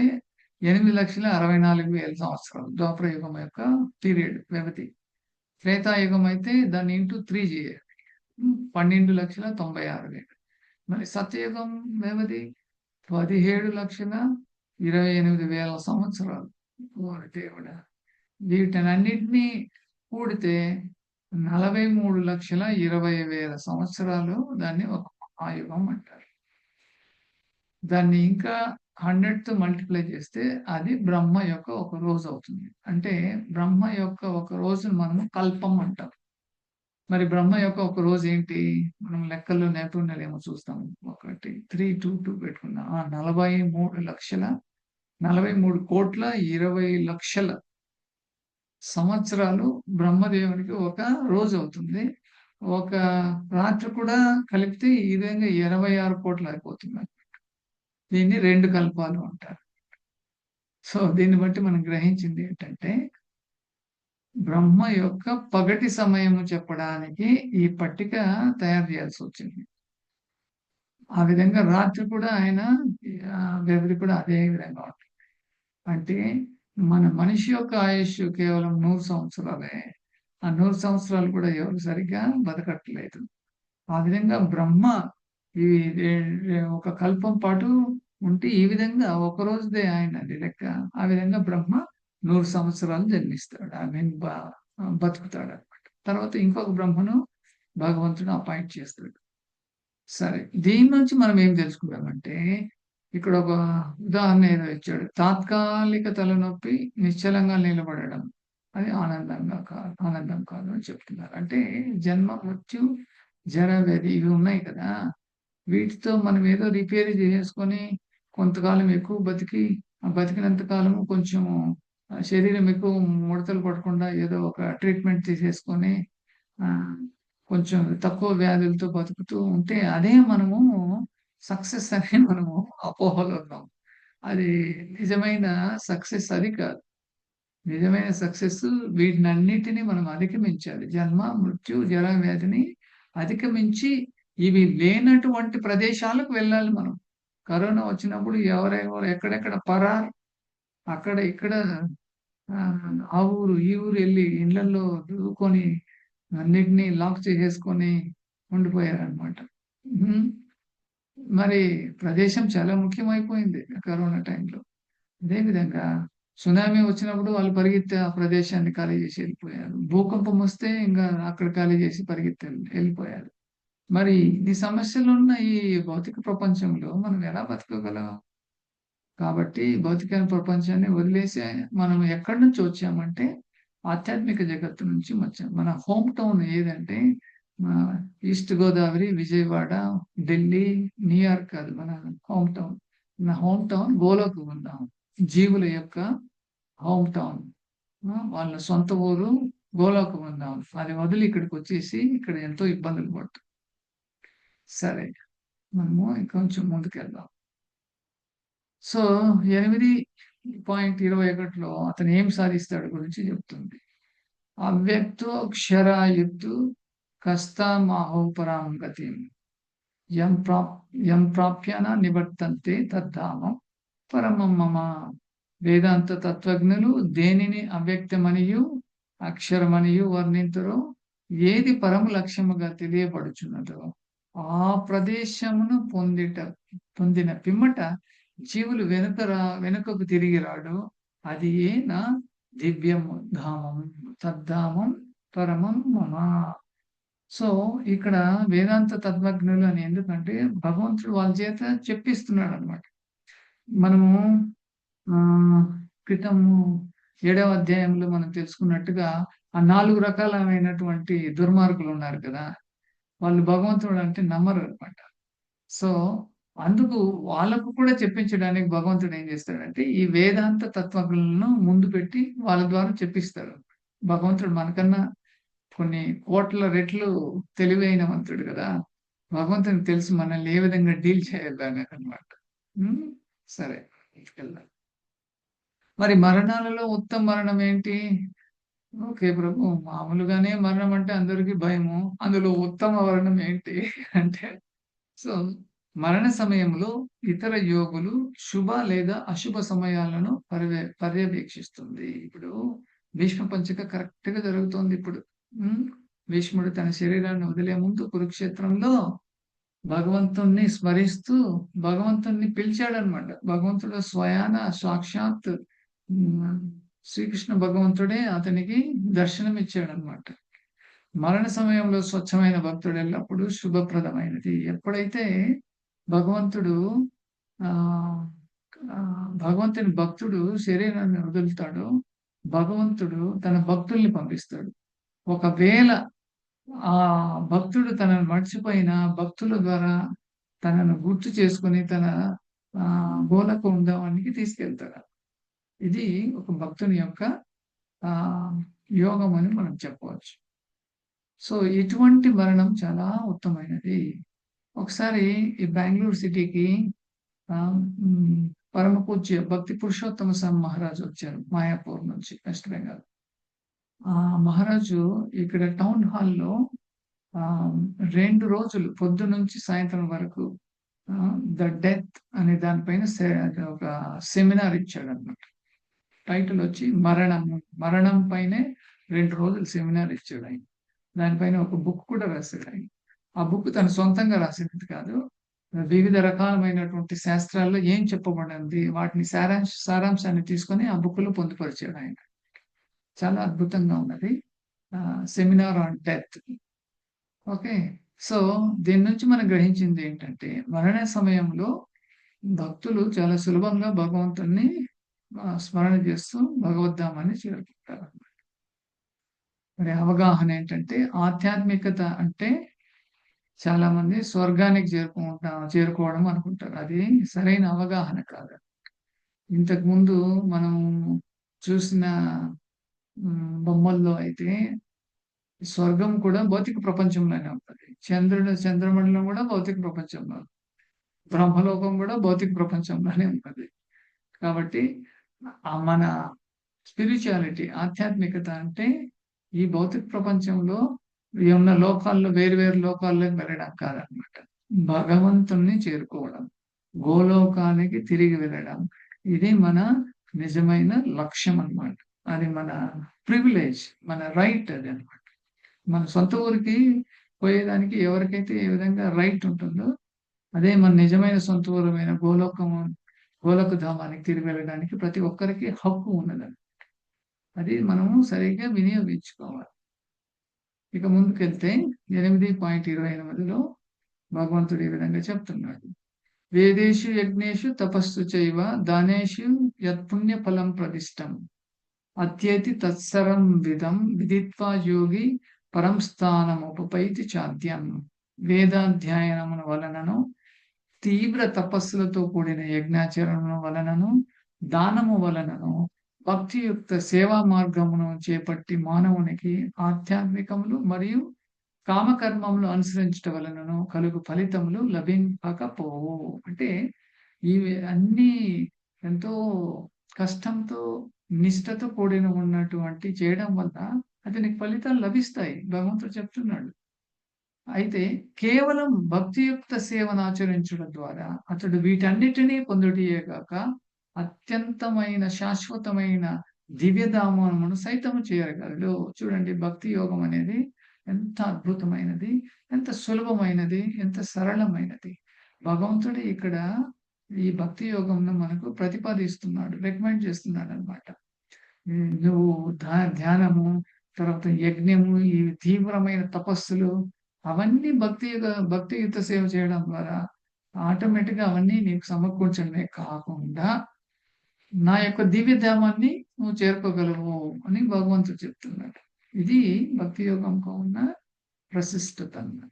A: 8,64,000 సంవత్సరాలు ద్వాపర యుగం యొక్క పీరియడ్, వ్యవధి. త్రేతాయుగం అయితే దాన్ని ఇంటూ 3 చేయాలి, 12,96,000. మరి సత్యయుగం వ్యవధి 17,28,000 సంవత్సరాలు. దేవుడా, వీటన్నిటినీ కూడితే 43,20,000 సంవత్సరాలు. దాన్ని ఒక మహాయుగం అంటారు. దాన్ని ఇంకా 100తో మల్టిప్లై చేస్తే అది బ్రహ్మ యొక్క ఒక రోజు అవుతుంది. అంటే బ్రహ్మ యొక్క ఒక రోజును మనము కల్పం అంటాం. మరి బ్రహ్మ యొక్క ఒక రోజు ఏంటి, మనం లెక్కల్లో నైపుణ్యాలు ఏమో చూస్తాం. 322 పెట్టుకున్నా 43,20,00,000 సంవత్సరాలు బ్రహ్మదేవునికి ఒక రోజు అవుతుంది. ఒక రాత్రి కూడా కలిపితే ఈ విధంగా 26 కోట్లు అయిపోతుంది. దీన్ని 2 కల్పాలు అంటారు. సో దీన్ని బట్టి మనం గ్రహించింది ఏంటంటే బ్రహ్మ యొక్క పగటి సమయము చెప్పడానికి ఈ పట్టిక తయారు చేయాల్సి వచ్చింది. ఆ విధంగా రాత్రి కూడా ఆయన వ్యవధి కూడా అదే విధంగా ఉంటుంది. అంటే మన మనిషి యొక్క ఆయుష్ కేవలం 100 సంవత్సరాలే. ఆ 100 సంవత్సరాలు కూడా ఎవరు సరిగ్గా బతకట్లేదు. ఆ విధంగా బ్రహ్మ ఈ ఒక కల్పం పాటు ఉంటే ఈ విధంగా ఒక రోజుదే ఆయనది లెక్క. ఆ విధంగా బ్రహ్మ 100 సంవత్సరాలు జన్మిస్తాడు. ఐ మీన్ బతుకుతాడు అనమాట. తర్వాత ఇంకొక బ్రహ్మను భగవంతుడు అపాయింట్ చేస్తాడు. సరే, దీని నుంచి మనం ఏం తెలుసుకుందామంటే ఇక్కడ ఒక ఉదాహరణ ఏదో ఇచ్చాడు. తాత్కాలిక తలనొప్పి నిశ్చలంగా నిలబడడం అది ఆనందం కాదు అని చెప్తున్నారు. అంటే జన్మ, మృత్యు, జర, వ్యాధి ఇవి ఉన్నాయి కదా, వీటితో మనం ఏదో రిపేర్ చేసుకొని కొంతకాలం ఎక్కువ బతికినంత కాలము కొంచెం శరీరం ఎక్కువ ముడతలు పడకుండా ఏదో ఒక ట్రీట్మెంట్ తీసేసుకొని కొంచెం తక్కువ వ్యాధులతో బతుకుతూ ఉంటే అదే మనము సక్సెస్ అని మనము అపోహలో ఉన్నాం. అది నిజమైన సక్సెస్ అది కాదు. నిజమైన సక్సెస్ వీటినన్నిటినీ మనం అధిగమించాలి. జన్మ, మృత్యు, జర, వ్యాధిని అధిగమించి ఇవి లేనటువంటి ప్రదేశాలకు వెళ్ళాలి మనం. కరోనా వచ్చినప్పుడు ఎవరెవరు ఎక్కడెక్కడ పరారు, అక్కడ ఇక్కడ ఆ ఊరు ఈ ఊరు వెళ్ళి ఇళ్లలో దూకొని అన్నిటినీ లాక్ చేసేసుకొని ఉండిపోయారనమాట. మరి ప్రదేశం చాలా ముఖ్యమైపోయింది కరోనా టైంలో. అదేవిధంగా సునామీ వచ్చినప్పుడు వాళ్ళు పరిగెత్తి ఆ ప్రదేశాన్ని ఖాళీ చేసి వెళ్ళిపోయారు. భూకంపం వస్తే ఇంకా అక్కడ ఖాళీ చేసి పరిగెత్తి వెళ్ళిపోయారు. మరి ఈ సమస్యలు ఉన్న ఈ భౌతిక ప్రపంచంలో మనం ఎలా బతకగలం? కాబట్టి భౌతిక ప్రపంచాన్ని వదిలేసి మనం ఎక్కడి నుంచి వచ్చామంటే ఆధ్యాత్మిక జగత్తు నుంచి వచ్చాం. మన హోమ్ టౌన్ ఏదంటే ఈస్ట్ గోదావరి, విజయవాడ, ఢిల్లీ, న్యూయార్క్ కాదు మన హోమ్ టౌన్. మన హోమ్ టౌన్ గోలోక ఉందాం. జీవుల యొక్క హోమ్ టౌన్, వాళ్ళ సొంత ఊరు గోలోక ఉందాం. అది వదిలి ఇక్కడికి వచ్చేసి ఇక్కడ ఎంతో ఇబ్బందులు పడుతుంది. సరే, మనము ఇంకొంచెం ముందుకెళ్దాం. సో 8.21లో అతను ఏం సాధిస్తాడు గురించి చెప్తుంది. అవ్యక్తోక్షరాయుత్తు కస్తామాహోపరాం గతి యం ప్రాప్యన నివర్తంతే తద్ధామం పరమం మమ. వేదాంత తత్వజ్ఞులు దేనిని అవ్యక్తమనియు అక్షరమనియు వర్ణింతురో, ఏది పరమ లక్ష్యముగా తెలియబడుచున్నదో ఆ ప్రదేశమును పొందిన పిమ్మట జీవులు వెనుకకు తిరిగి రాడు. అది ఏ నా దివ్యము ధామం తద్ధామం పరమం మమ. సో ఇక్కడ వేదాంత తత్వజ్ఞులు అని ఎందుకంటే భగవంతుడు వాళ్ళ చేత చెప్పిస్తున్నాడు అనమాట. మనము క్రితము 7వ అధ్యాయంలో మనం తెలుసుకున్నట్టుగా ఆ 4 రకాలైనటువంటి దుర్మార్గులు ఉన్నారు కదా, వాళ్ళు భగవంతుడు అంటే నమ్మరు అనమాట. సో అందుకు వాళ్ళకు కూడా చెప్పించడానికి భగవంతుడు ఏం చేస్తాడంటే ఈ వేదాంత తత్వజ్ఞులను ముందు పెట్టి వాళ్ళ ద్వారా చెప్పిస్తాడు. భగవంతుడు మనకన్నా కొన్ని కోట్ల రెట్లు తెలివైన మంత్రుడు కదా, భగవంతునికి తెలుసు మనల్ని ఏ విధంగా డీల్ చేయాలని అనమాట. సరే, వెళ్దాం. మరి మరణాలలో ఉత్తమ మరణం ఏంటి? ఓకే ప్రభు, మామూలుగానే మరణం అంటే అందరికీ భయము, అందులో ఉత్తమ మరణం ఏంటి అంటే, సో మరణ సమయంలో ఇతర యోగులు శుభ లేదా అశుభ సమయాలను పర్యవేక్షిస్తుంది. ఇప్పుడు భీష్మ పంచక కరెక్ట్ గా జరుగుతోంది. ఇప్పుడు భీష్ముడు తన శరీరాన్ని వదిలే ముందు కురుక్షేత్రంలో భగవంతుణ్ణి స్మరిస్తూ భగవంతుణ్ణి పిలిచాడనమాట. భగవంతుడు స్వయాన సాక్షాత్ శ్రీకృష్ణ భగవంతుడే అతనికి దర్శనం ఇచ్చాడనమాట. మరణ సమయంలో స్వచ్ఛమైన భక్తుడు ఎల్లప్పుడూ శుభప్రదమైనది. ఎప్పుడైతే భగవంతుని భక్తుడు శరీరాన్ని వదులుతాడో భగవంతుడు తన భక్తుల్ని పంపిస్తాడు. ఒకవేళ ఆ భక్తుడు తనను మర్చిపోయిన భక్తుల ద్వారా తనను గుర్తు చేసుకుని తన గోలక ఉందానికి తీసుకెళ్తాడు. ఇది ఒక భక్తుని యొక్క యోగం అని మనం చెప్పవచ్చు. సో ఇటువంటి మరణం చాలా ఉత్తమైనది. ఒకసారి ఈ బెంగళూరు సిటీకి పరమ పూజ్య భక్తి పురుషోత్తమ స్వామి మహారాజు వచ్చారు మాయాపూర్ నుంచి, వెస్ట్ బెంగాల్. ఆ మహారాజు ఇక్కడ టౌన్ హాల్లో 2 రోజులు పొద్దు నుంచి సాయంత్రం వరకు ద డెత్ అనే దానిపైన ఒక సెమినార్ ఇచ్చాడు అన్నమాట. టైటిల్ వచ్చి మరణం పైనే 2 రోజులు సెమినార్ ఇచ్చాడు ఆయన. దానిపైన ఒక బుక్ కూడా రాశాడు ఆయన. ఆ బుక్ తన సొంతంగా రాసినది కాదు, వివిధ రకాలమైనటువంటి శాస్త్రాల్లో ఏం చెప్పబడింది వాటిని సారాంశాన్ని తీసుకొని ఆ బుక్ లో పొందుపరిచాడు ఆయన. చాలా అద్భుతంగా ఉన్నది. Seminar on death. Okay, so దీని నుంచి మనం గ్రహించింది ఏంటంటే మరణ సమయంలో భక్తులు చాలా సులభంగా భగవంతుణ్ణి స్మరణ చేస్తూ భగవద్ధామాన్ని చేరుకుంటారు. మరి అవగాహన ఏంటంటే ఆధ్యాత్మికత అంటే చాలా మంది స్వర్గానికి చేరుకోవడం అనుకుంటారు. అది సరైన అవగాహన కాదు. ఇంతకు ముందు మనం చూసిన బొమ్మల్లో అయితే స్వర్గం కూడా భౌతిక ప్రపంచంలోనే ఉంటుంది. చంద్రమండలం కూడా భౌతిక ప్రపంచంలో, బ్రహ్మలోకం కూడా భౌతిక ప్రపంచంలోనే ఉంటుంది. కాబట్టి మన స్పిరిచువాలిటీ, ఆధ్యాత్మికత అంటే ఈ భౌతిక ప్రపంచంలో ఉన్న లోకాల్లో వేరు లోకాల్లోకి వెళ్ళడం కాదనమాట. భగవంతుణ్ణి చేరుకోవడం, గోలోకానికి తిరిగి వెళ్ళడం, ఇది మన నిజమైన లక్ష్యం అన్నమాట. అది మన ప్రివిలేజ్, మన రైట్ అది అన్నమాట. మన సొంత ఊరికి పోయేదానికి ఎవరికైతే ఏ విధంగా రైట్ ఉంటుందో అదే మన నిజమైన సొంత ఊరమైన గోలోక ధామానికి తిరిగి వెళ్ళడానికి ప్రతి ఒక్కరికి హక్కు ఉన్నది. అది మనము సరిగ్గా వినియోగించుకోవాలి. ఇక ముందుకెళ్తే 8.28లో భగవంతుడు ఈ విధంగా చెప్తున్నాడు. వేదేషు యజ్ఞేషు తపస్సు చైవ దానేషు యత్పుణ్య ఫలం ప్రదిష్టం అత్యేతి తత్సరం విధం విదిత్వా యోగి పరం స్థానముపైతి చాద్యం. వేదాధ్యయనమున వలనను తీవ్ర తపస్సులతో కూడిన యజ్ఞాచరణము వలనను దానము వలనను భక్తియుక్త సేవా మార్గమును చేపట్టి మానవునికి ఆధ్యాత్మికములు మరియు కామకర్మములు అనుసరించటం వలనను కలుగు ఫలితములు లభింపకపోవు. అంటే ఇవి అన్ని ఎంతో కష్టంతో నిష్ఠతో కూడిన ఉన్నటువంటి చేయడం వల్ల అతనికి ఫలితాలు లభిస్తాయి, భగవంతుడు చెప్తున్నాడు. అయితే కేవలం భక్తియుక్త సేవను ఆచరించడం ద్వారా అతడు వీటన్నిటినీ పొందుటయే కాక అత్యంతమైన శాశ్వతమైన దివ్యధామమును సైతము చేయగలడు. చూడండి, భక్తి యోగం అనేది ఎంత అద్భుతమైనది, ఎంత సులభమైనది, ఎంత సరళమైనది. భగవంతుడు ఇక్కడ ఈ భక్తి యోగంను మనకు ప్రతిపాదిస్తున్నాడు, రికమెండ్ చేస్తున్నాడు అన్నమాట. నువ్వు ధ్యానము, తర్వాత యజ్ఞము, ఈ తీవ్రమైన తపస్సులు అవన్నీ భక్తియుత సేవ చేయడం ద్వారా ఆటోమేటిక్ గా అవన్నీ నీకు సమకూర్చడమే కాకుండా నా యొక్క దివ్యధామాన్ని నువ్వు చేరుకోగలవు అని భగవంతుడు చెప్తున్నాడు. ఇది భక్తి యోగంకు ఉన్న ప్రశిష్టత అన్నమాట.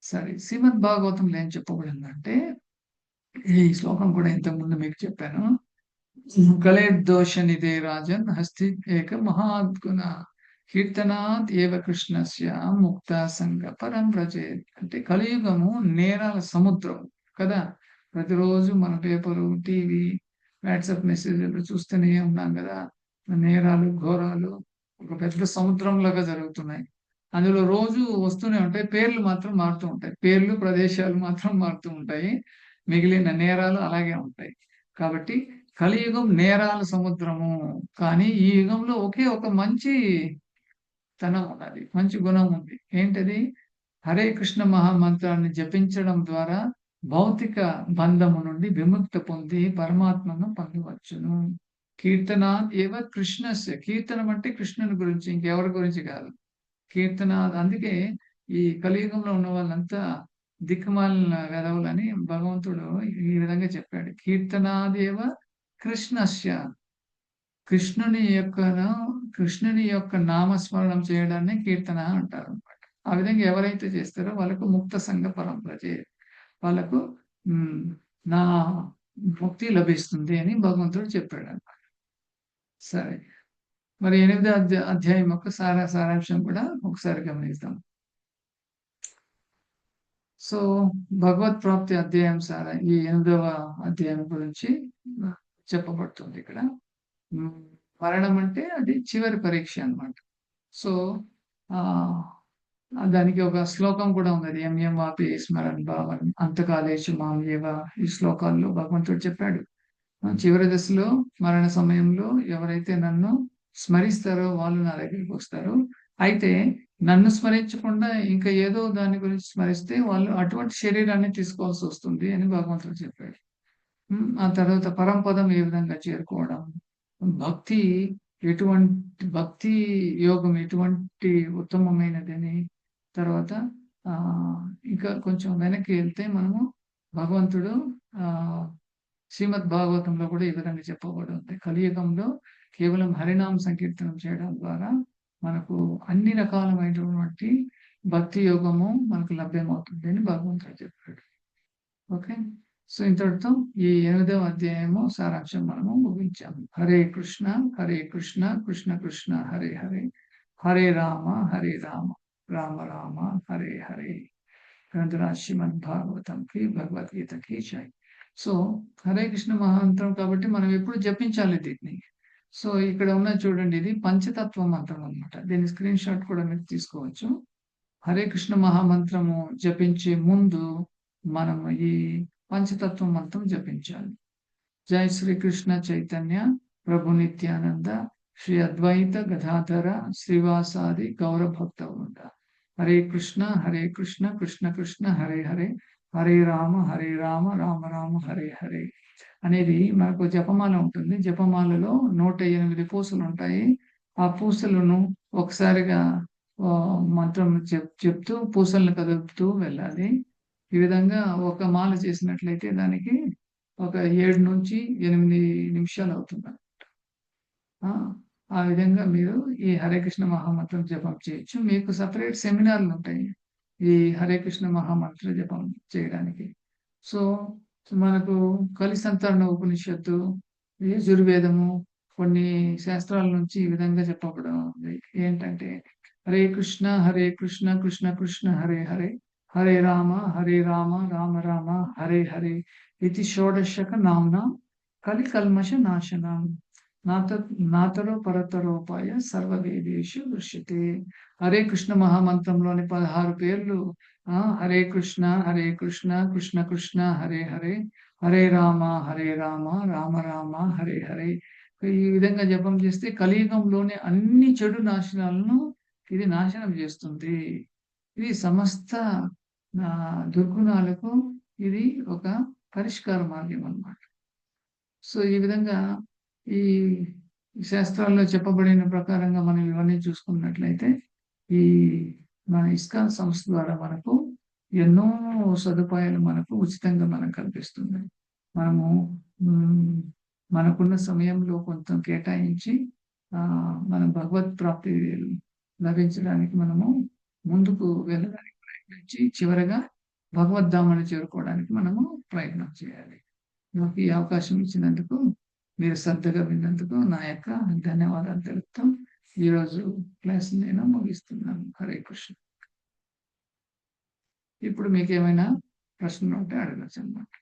A: సరే, శ్రీమద్ భాగవతంలో ఏం చెప్పబడిందంటే, ఈ శ్లోకం కూడా ఇంతకుముందు మీకు చెప్పాను. కలేర్దోష నిదే రాజన్ హస్తి ఏక మహాద్గుణ కీర్తనాత్ ఏవ కృష్ణస్య ముక్త సంగ పరం ప్రచేత్. అంటే కలియుగము నేరాల సముద్రం కదా. ప్రతిరోజు మన పేపరు, టీవీ, వాట్సాప్ మెసేజ్లు చూస్తూనే ఉన్నాం కదా. నేరాలు, ఘోరాలు ఒక పెద్ద సముద్రంలాగా జరుగుతున్నాయి. అందులో రోజు వస్తూనే ఉంటాయి, పేర్లు మాత్రం మారుతూ ఉంటాయి, పేర్లు ప్రదేశాలు మాత్రం మారుతూ ఉంటాయి, మిగిలిన నేరాలు అలాగే ఉంటాయి. కాబట్టి కలియుగం నేరాల సముద్రము. కానీ ఈ యుగంలో ఒకే ఒక మంచి తనం ఉన్నది, మంచి గుణం ఉంది. ఏంటది? హరే కృష్ణ మహామంత్రాన్ని జపించడం ద్వారా భౌతిక బంధము నుండి విముక్తి పొంది పరమాత్మను పొందవచ్చును. కీర్తన ఏవ కృష్ణస్య. కీర్తనం అంటే కృష్ణుని గురించి, ఇంకెవరి గురించి కాదు. కీర్తన. అందుకే ఈ కలియుగంలో ఉన్న వాళ్ళంతా దిక్కుమాలిన వెధవులని భగవంతుడు ఈ విధంగా చెప్పాడు. కీర్తనాదేవ కృష్ణస్య. కృష్ణుని యొక్క నామస్మరణం చేయడాన్ని కీర్తన అంటారు అన్నమాట. ఆ విధంగా ఎవరైతే చేస్తారో వాళ్ళకు ముక్త సంఘ పరంపర వాళ్ళకు నా ముక్తి లభిస్తుంది అని భగవంతుడు చెప్పాడు అన్నమాట. సరే, మరి 8వ అధ్యాయం యొక్క సారాంశం కూడా ఒకసారి గమనిద్దాం. సో భగవత్ ప్రాప్తి అధ్యాయం సార్ ఈ 8వ అధ్యాయం గురించి చెప్పబడుతుంది ఇక్కడ. మరణం అంటే అది చివరి పరీక్ష అన్నమాట. సో దానికి ఒక శ్లోకం కూడా ఉంది, అది ఎంఎం వాపి స్మరణ భావన్ అంతకాలేషు మాం ఏవ. ఈ శ్లోకాల్లో భగవంతుడు చెప్పాడు, చివరి దశలో మరణ సమయంలో ఎవరైతే నన్ను స్మరిస్తారో వాళ్ళు నా దగ్గరికి వస్తారు. అయితే నన్ను స్మరించకుండా ఇంకా ఏదో దాని గురించి స్మరిస్తే వాళ్ళు అటువంటి శరీరాన్ని తీసుకోవాల్సి వస్తుంది అని భగవంతుడు చెప్పాడు. ఆ తర్వాత పరంపదం ఏ విధంగా చేరుకోవడం, భక్తి భక్తి యోగం ఎటువంటి ఉత్తమమైనదని. తర్వాత ఇంకా కొంచెం వెనక్కి వెళ్తే మనము భగవంతుడు శ్రీమద్ భాగవతంలో కూడా ఈ విధంగా చెప్పబడి ఉంది, కలియుగంలో కేవలం హరినామ సంకీర్తనం చేయడం ద్వారా మనకు అన్ని రకాలమైనటువంటి భక్తి యోగము మనకు లభ్యమవుతుంది అని భగవంతుడు చెప్పాడు. ఓకే, సో ఇంతటితో ఈ 8వ అధ్యాయము సారాంశం మనము ముగించాము. హరే కృష్ణ కృష్ణ కృష్ణ హరే హరే, హరే రామ రామ రామ హరే హరే. గ్రంథరాజ్ శ్రీమద్ భాగవతంకి భగవద్గీతకి జై. సో హరే కృష్ణ మహామంత్రం కాబట్టి మనం ఎప్పుడు జపించాలి దీన్ని. సో ఇక్కడ ఉన్న చూడండి, ఇది పంచతత్వ మంత్రం అన్నమాట. దీని స్క్రీన్ షాట్ కూడా మీరు తీసుకోవచ్చు. హరే కృష్ణ మహామంత్రము జపించే ముందు మనం ఈ పంచతత్వ మంత్రం జపించాలి. జై శ్రీకృష్ణ చైతన్య ప్రభు నిత్యానంద శ్రీ అద్వైత గదాధర శ్రీవాసాది గౌర భక్త వృంద. హరే కృష్ణ కృష్ణ కృష్ణ హరే హరే, హరే రామ రామ రామ హరే హరే అనేది మనకు జపమాల ఉంటుంది. జపమాలలో 108 పూసలు ఉంటాయి. ఆ పూసలను ఒకసారిగా మంత్రం చెప్తూ పూసలను కదుపుతూ వెళ్ళాలి. ఈ విధంగా ఒక మాల చేసినట్లయితే దానికి ఒక 7 నుంచి 8 నిమిషాలు అవుతుంది. ఆ విధంగా మీరు ఈ హరే కృష్ణ మహామంత్రం జపం చేయొచ్చు. మీకు సపరేట్ సెమినార్లు ఉంటాయి ఈ హరే కృష్ణ మహామంత్ర జపం చేయడానికి. సో మనకు కలి సంతరణ ఉపనిషత్తు, యజుర్వేదము, కొన్ని శాస్త్రాల నుంచి ఈ విధంగా చెప్పబడం ఉంది. ఏంటంటే హరే కృష్ణ కృష్ణ కృష్ణ హరే హరే, హరే రామ రామ రామ హరే హరే. ఇది షోడశక నామ్న కలి కల్మష నాశనం నాతరో పరతరోపాయ సర్వవేదేషు దృశ్యతే. హరే కృష్ణ మహామంత్రంలోని 16 పేర్లు హరే కృష్ణ కృష్ణ కృష్ణ హరే హరే, హరే రామ రామ రామ హరే హరే. ఈ విధంగా జపం చేస్తే కలియుగంలోని అన్ని చెడు నాశనాలను ఇది నాశనం చేస్తుంది. ఇది సమస్త దుర్గుణాలకు ఇది ఒక పరిష్కార మార్గం అన్నమాట. సో ఈ విధంగా ఈ శాస్త్రాల్లో చెప్పబడిన ప్రకారంగా మనం ఇవన్నీ చూసుకున్నట్లయితే ఈ మన ఇస్కాన్ సంస్థ ద్వారా మనకు ఎన్నో సదుపాయాలు మనకు ఉచితంగా మనకు కల్పిస్తుంది. మనము మనకున్న సమయంలో కొంత కేటాయించి మన భగవత్ ప్రాప్తి లభించడానికి మనము ముందుకు వెళ్ళడానికి ప్రయత్నించి చివరగా భగవద్ధామాన్ని చేరుకోవడానికి మనము ప్రయత్నం చేయాలి. నాకు ఈ అవకాశం ఇచ్చినందుకు, మీరు శ్రద్ధగా విన్నందుకు నా యొక్క ధన్యవాదాలు తెలుపుతాం. ఈరోజు క్లాస్ నేను ముగిస్తున్నాను. హరే కృష్ణ. ఇప్పుడు మీకు ఏమైనా ప్రశ్నలు ఉంటే అడగచ్చు అన్నమాట.